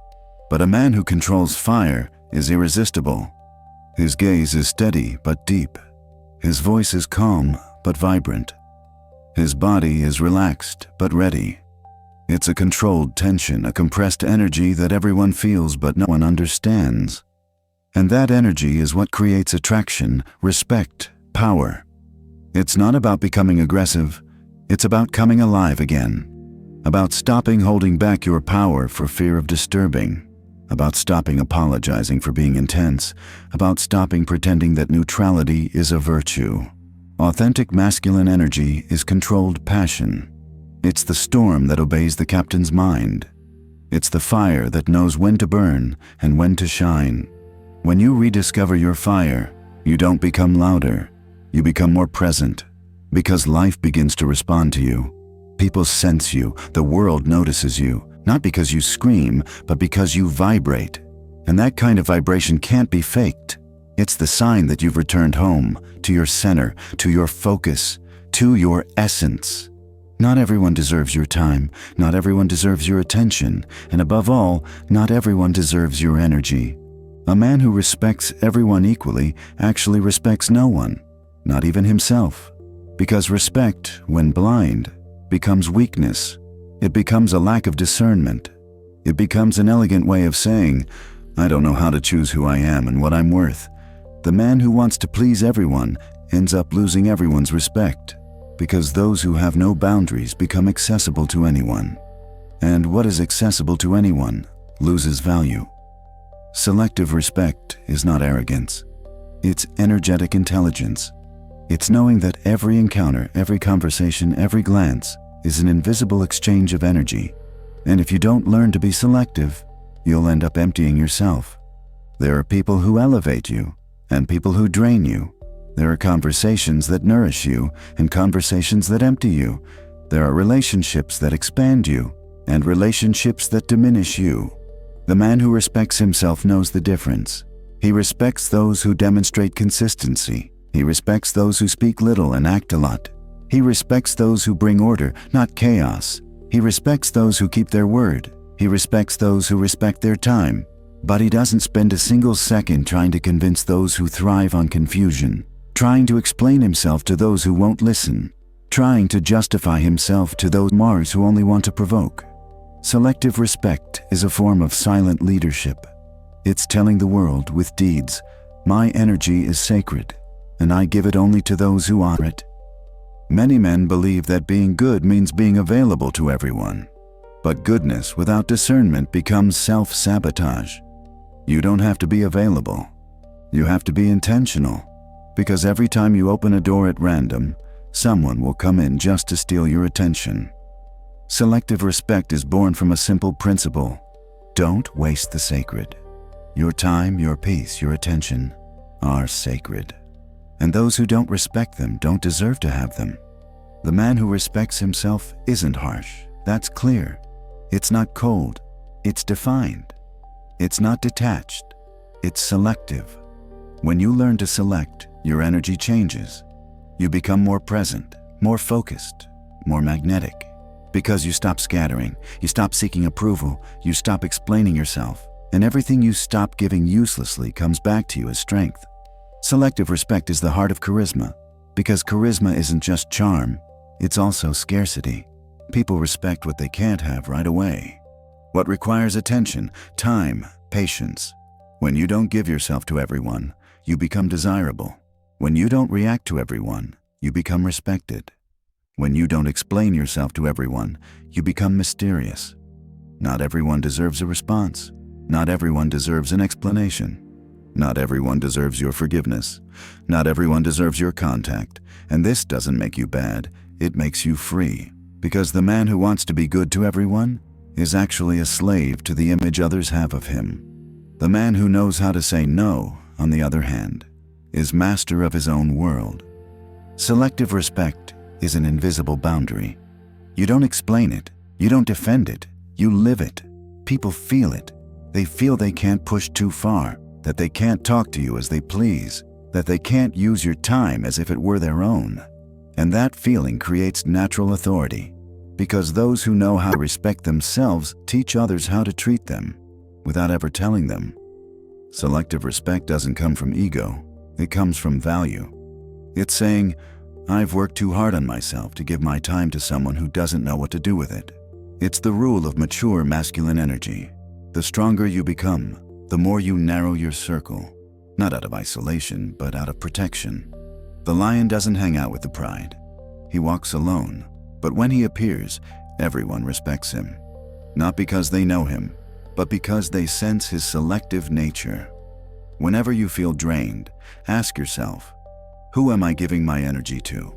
But a man who controls fire is irresistible. His gaze is steady but deep. His voice is calm but vibrant. His body is relaxed but ready. It's a controlled tension, a compressed energy that everyone feels but no one understands. And that energy is what creates attraction, respect, power. It's not about becoming aggressive. It's about coming alive again. About stopping holding back your power for fear of disturbing. About stopping apologizing for being intense. About stopping pretending that neutrality is a virtue. Authentic masculine energy is controlled passion. It's the storm that obeys the captain's mind. It's the fire that knows when to burn and when to shine. When you rediscover your fire, you don't become louder. You become more present. Because life begins to respond to you. People sense you. The world notices you. Not because you scream, but because you vibrate. And that kind of vibration can't be faked. It's the sign that you've returned home, to your center, to your focus, to your essence. Not everyone deserves your time, not everyone deserves your attention, and above all, not everyone deserves your energy. A man who respects everyone equally actually respects no one, not even himself. Because respect, when blind, becomes weakness. It becomes a lack of discernment. It becomes an elegant way of saying, I don't know how to choose who I am and what I'm worth. The man who wants to please everyone ends up losing everyone's respect, because those who have no boundaries become accessible to anyone. And what is accessible to anyone loses value. Selective respect is not arrogance. It's energetic intelligence. It's knowing that every encounter, every conversation, every glance is an invisible exchange of energy. And if you don't learn to be selective, you'll end up emptying yourself. There are people who elevate you and people who drain you. There are conversations that nourish you and conversations that empty you. There are relationships that expand you and relationships that diminish you. The man who respects himself knows the difference. He respects those who demonstrate consistency. He respects those who speak little and act a lot. He respects those who bring order, not chaos. He respects those who keep their word. He respects those who respect their time. But he doesn't spend a single second trying to convince those who thrive on confusion, trying to explain himself to those who won't listen, trying to justify himself to those Mars who only want to provoke. Selective respect is a form of silent leadership. It's telling the world with deeds, my energy is sacred, and I give it only to those who honor it. Many men believe that being good means being available to everyone. But goodness without discernment becomes self-sabotage. You don't have to be available. You have to be intentional. Because every time you open a door at random, someone will come in just to steal your attention. Selective respect is born from a simple principle. Don't waste the sacred. Your time, your peace, your attention are sacred. And those who don't respect them don't deserve to have them. The man who respects himself isn't harsh. That's clear. It's not cold. It's defined. It's not detached. It's selective. When you learn to select, your energy changes. You become more present, more focused, more magnetic. Because you stop scattering, you stop seeking approval, you stop explaining yourself, and everything you stop giving uselessly comes back to you as strength. Selective respect is the heart of charisma, because charisma isn't just charm, it's also scarcity. People respect what they can't have right away. What requires attention, time, patience. When you don't give yourself to everyone, you become desirable. When you don't react to everyone, you become respected. When you don't explain yourself to everyone, you become mysterious. Not everyone deserves a response. Not everyone deserves an explanation. Not everyone deserves your forgiveness. Not everyone deserves your contact. And this doesn't make you bad, it makes you free. Because the man who wants to be good to everyone is actually a slave to the image others have of him. The man who knows how to say no, on the other hand, is master of his own world. Selective respect is an invisible boundary. You don't explain it. You don't defend it. You live it. People feel it. They feel they can't push too far, that they can't talk to you as they please, that they can't use your time as if it were their own. And that feeling creates natural authority, because those who know how to respect themselves teach others how to treat them, without ever telling them. Selective respect doesn't come from ego, it comes from value. It's saying, I've worked too hard on myself to give my time to someone who doesn't know what to do with it. It's the rule of mature masculine energy. The stronger you become, the more you narrow your circle, not out of isolation, but out of protection. The lion doesn't hang out with the pride. He walks alone, but when he appears, everyone respects him. Not because they know him, but because they sense his selective nature. Whenever you feel drained, ask yourself, who am I giving my energy to?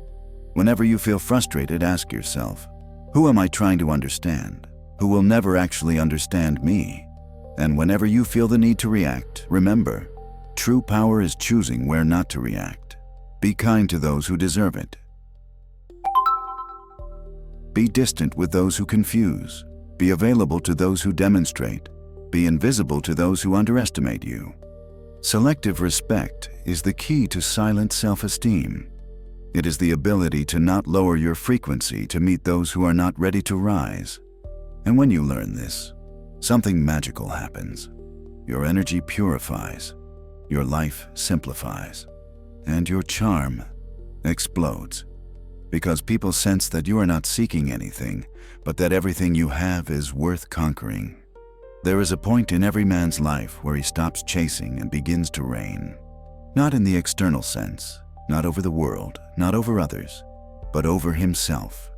Whenever you feel frustrated, ask yourself, who am I trying to understand? Who will never actually understand me? And whenever you feel the need to react, remember, true power is choosing where not to react. Be kind to those who deserve it. Be distant with those who confuse. Be available to those who demonstrate. Be invisible to those who underestimate you. Selective respect is the key to silent self-esteem. It is the ability to not lower your frequency to meet those who are not ready to rise. And when you learn this, something magical happens. Your energy purifies, your life simplifies, and your charm explodes. Because people sense that you are not seeking anything, but that everything you have is worth conquering. There is a point in every man's life where he stops chasing and begins to reign. Not in the external sense, not over the world, not over others, but over himself.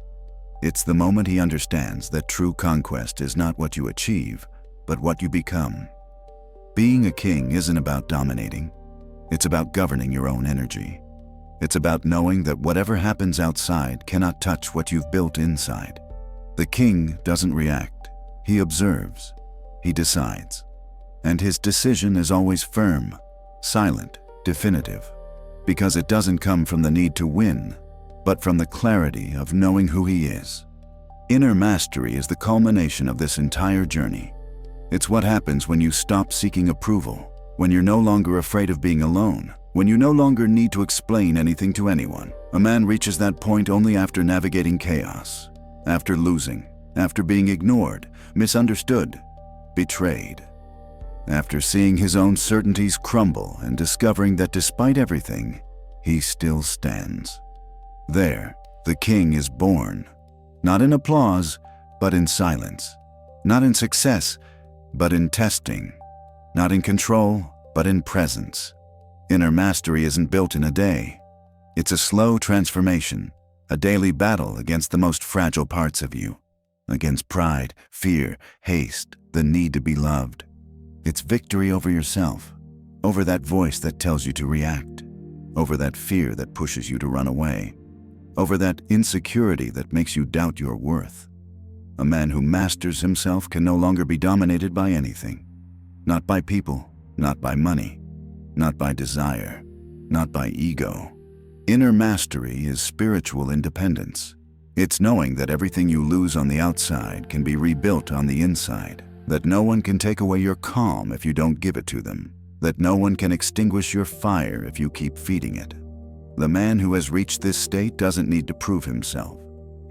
It's the moment he understands that true conquest is not what you achieve, but what you become. Being a king isn't about dominating. It's about governing your own energy. It's about knowing that whatever happens outside cannot touch what you've built inside. The king doesn't react. He observes. He decides. And his decision is always firm, silent, definitive, because it doesn't come from the need to win, but from the clarity of knowing who he is. Inner mastery is the culmination of this entire journey. It's what happens when you stop seeking approval, when you're no longer afraid of being alone, when you no longer need to explain anything to anyone. A man reaches that point only after navigating chaos, after losing, after being ignored, misunderstood, betrayed, after seeing his own certainties crumble and discovering that despite everything, he still stands. There, the king is born, not in applause, but in silence, not in success, but in testing, not in control, but in presence. Inner mastery isn't built in a day. It's a slow transformation, a daily battle against the most fragile parts of you, against pride, fear, haste, the need to be loved. It's victory over yourself, over that voice that tells you to react, over that fear that pushes you to run away, over that insecurity that makes you doubt your worth. A man who masters himself can no longer be dominated by anything. Not by people, not by money, not by desire, not by ego. Inner mastery is spiritual independence. It's knowing that everything you lose on the outside can be rebuilt on the inside, that no one can take away your calm if you don't give it to them, that no one can extinguish your fire if you keep feeding it. The man who has reached this state doesn't need to prove himself.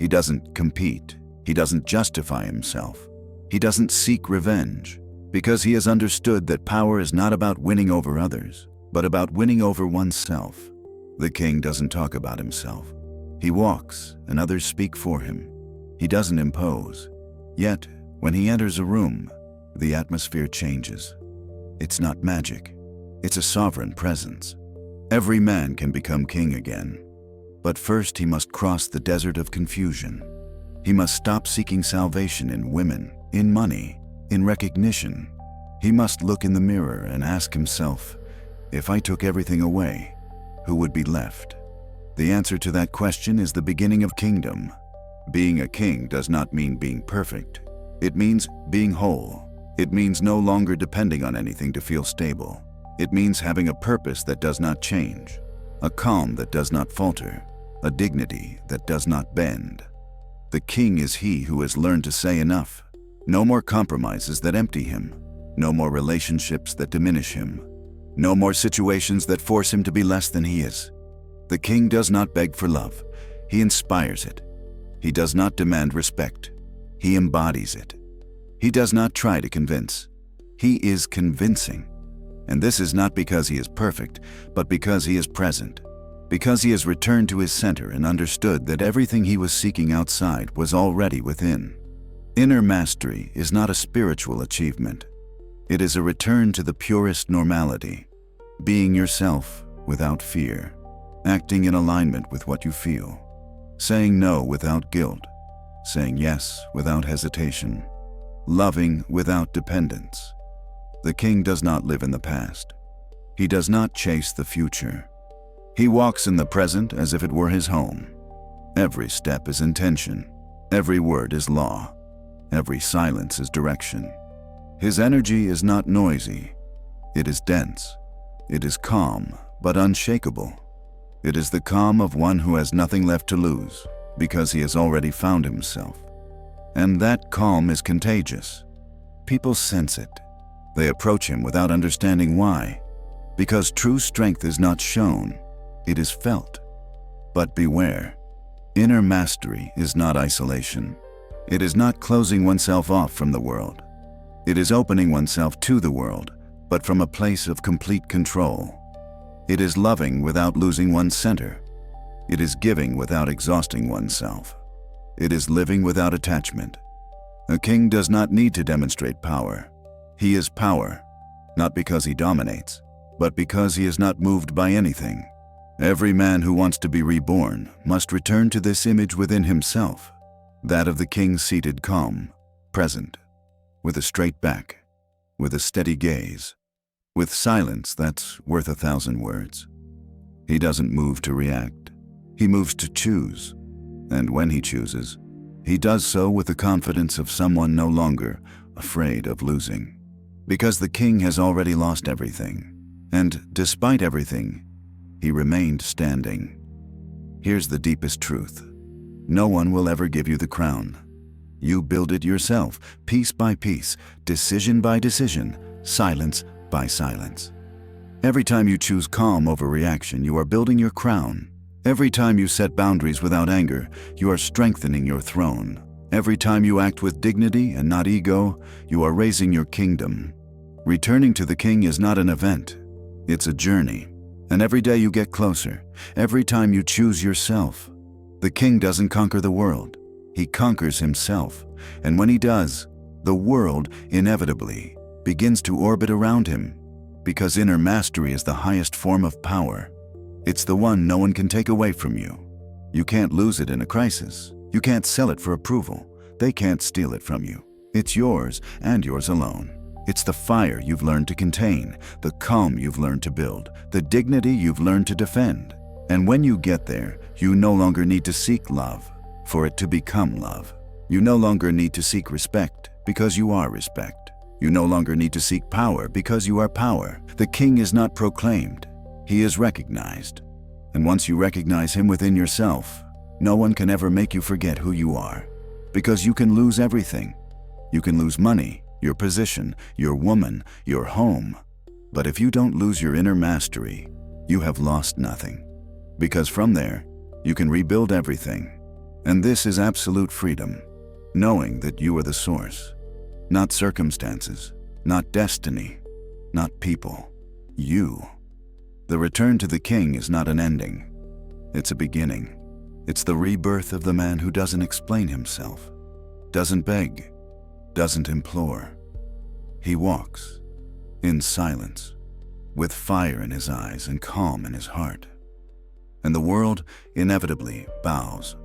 He doesn't compete. He doesn't justify himself. He doesn't seek revenge, because he has understood that power is not about winning over others, but about winning over oneself. The king doesn't talk about himself. He walks, and others speak for him. He doesn't impose. Yet, when he enters a room, the atmosphere changes. It's not magic. It's a sovereign presence. Every man can become king again. But first he must cross the desert of confusion. He must stop seeking salvation in women, in money, in recognition. He must look in the mirror and ask himself, if I took everything away, who would be left? The answer to that question is the beginning of kingdom. Being a king does not mean being perfect. It means being whole. It means no longer depending on anything to feel stable. It means having a purpose that does not change, a calm that does not falter, a dignity that does not bend. The king is he who has learned to say enough. No more compromises that empty him. No more relationships that diminish him. No more situations that force him to be less than he is. The king does not beg for love. He inspires it. He does not demand respect. He embodies it. He does not try to convince. He is convincing. And this is not because he is perfect, but because he is present. Because he has returned to his center and understood that everything he was seeking outside was already within. Inner mastery is not a spiritual achievement. It is a return to the purest normality, being yourself without fear, acting in alignment with what you feel, saying no without guilt, saying yes without hesitation, loving without dependence. The king does not live in the past. He does not chase the future. He walks in the present as if it were his home. Every step is intention. Every word is law. Every silence is direction. His energy is not noisy. It is dense. It is calm, but unshakable. It is the calm of one who has nothing left to lose, because he has already found himself. And that calm is contagious. People sense it. They approach him without understanding why, because true strength is not shown, it is felt. But beware, inner mastery is not isolation. It is not closing oneself off from the world. It is opening oneself to the world, but from a place of complete control. It is loving without losing one's center. It is giving without exhausting oneself. It is living without attachment. A king does not need to demonstrate power. He is power, not because he dominates, but because he is not moved by anything. Every man who wants to be reborn must return to this image within himself, that of the king seated calm, present, with a straight back, with a steady gaze, with silence that's worth 1,000 words. He doesn't move to react. He moves to choose. And when he chooses, he does so with the confidence of someone no longer afraid of losing. Because the king has already lost everything. And despite everything, he remained standing. Here's the deepest truth. No one will ever give you the crown. You build it yourself, piece by piece, decision by decision, silence by silence. Every time you choose calm over reaction, you are building your crown. Every time you set boundaries without anger, you are strengthening your throne. Every time you act with dignity and not ego, you are raising your kingdom. Returning to the king is not an event, it's a journey. And every day you get closer, every time you choose yourself. The king doesn't conquer the world, he conquers himself. And when he does, the world inevitably begins to orbit around him. Because inner mastery is the highest form of power. It's the one no one can take away from you. You can't lose it in a crisis. You can't sell it for approval. They can't steal it from you. It's yours and yours alone. It's the fire you've learned to contain, the calm you've learned to build, the dignity you've learned to defend. And when you get there, you no longer need to seek love for it to become love. You no longer need to seek respect because you are respect. You no longer need to seek power because you are power. The king is not proclaimed. He is recognized. And once you recognize him within yourself, no one can ever make you forget who you are. Because you can lose everything. You can lose money, your position, your woman, your home. But if you don't lose your inner mastery, you have lost nothing. Because from there, you can rebuild everything. And this is absolute freedom, knowing that you are the source. Not circumstances, not destiny, not people. You. The return to the king is not an ending. It's a beginning. It's the rebirth of the man who doesn't explain himself, doesn't beg, doesn't implore. He walks in silence, with fire in his eyes and calm in his heart. And the world inevitably bows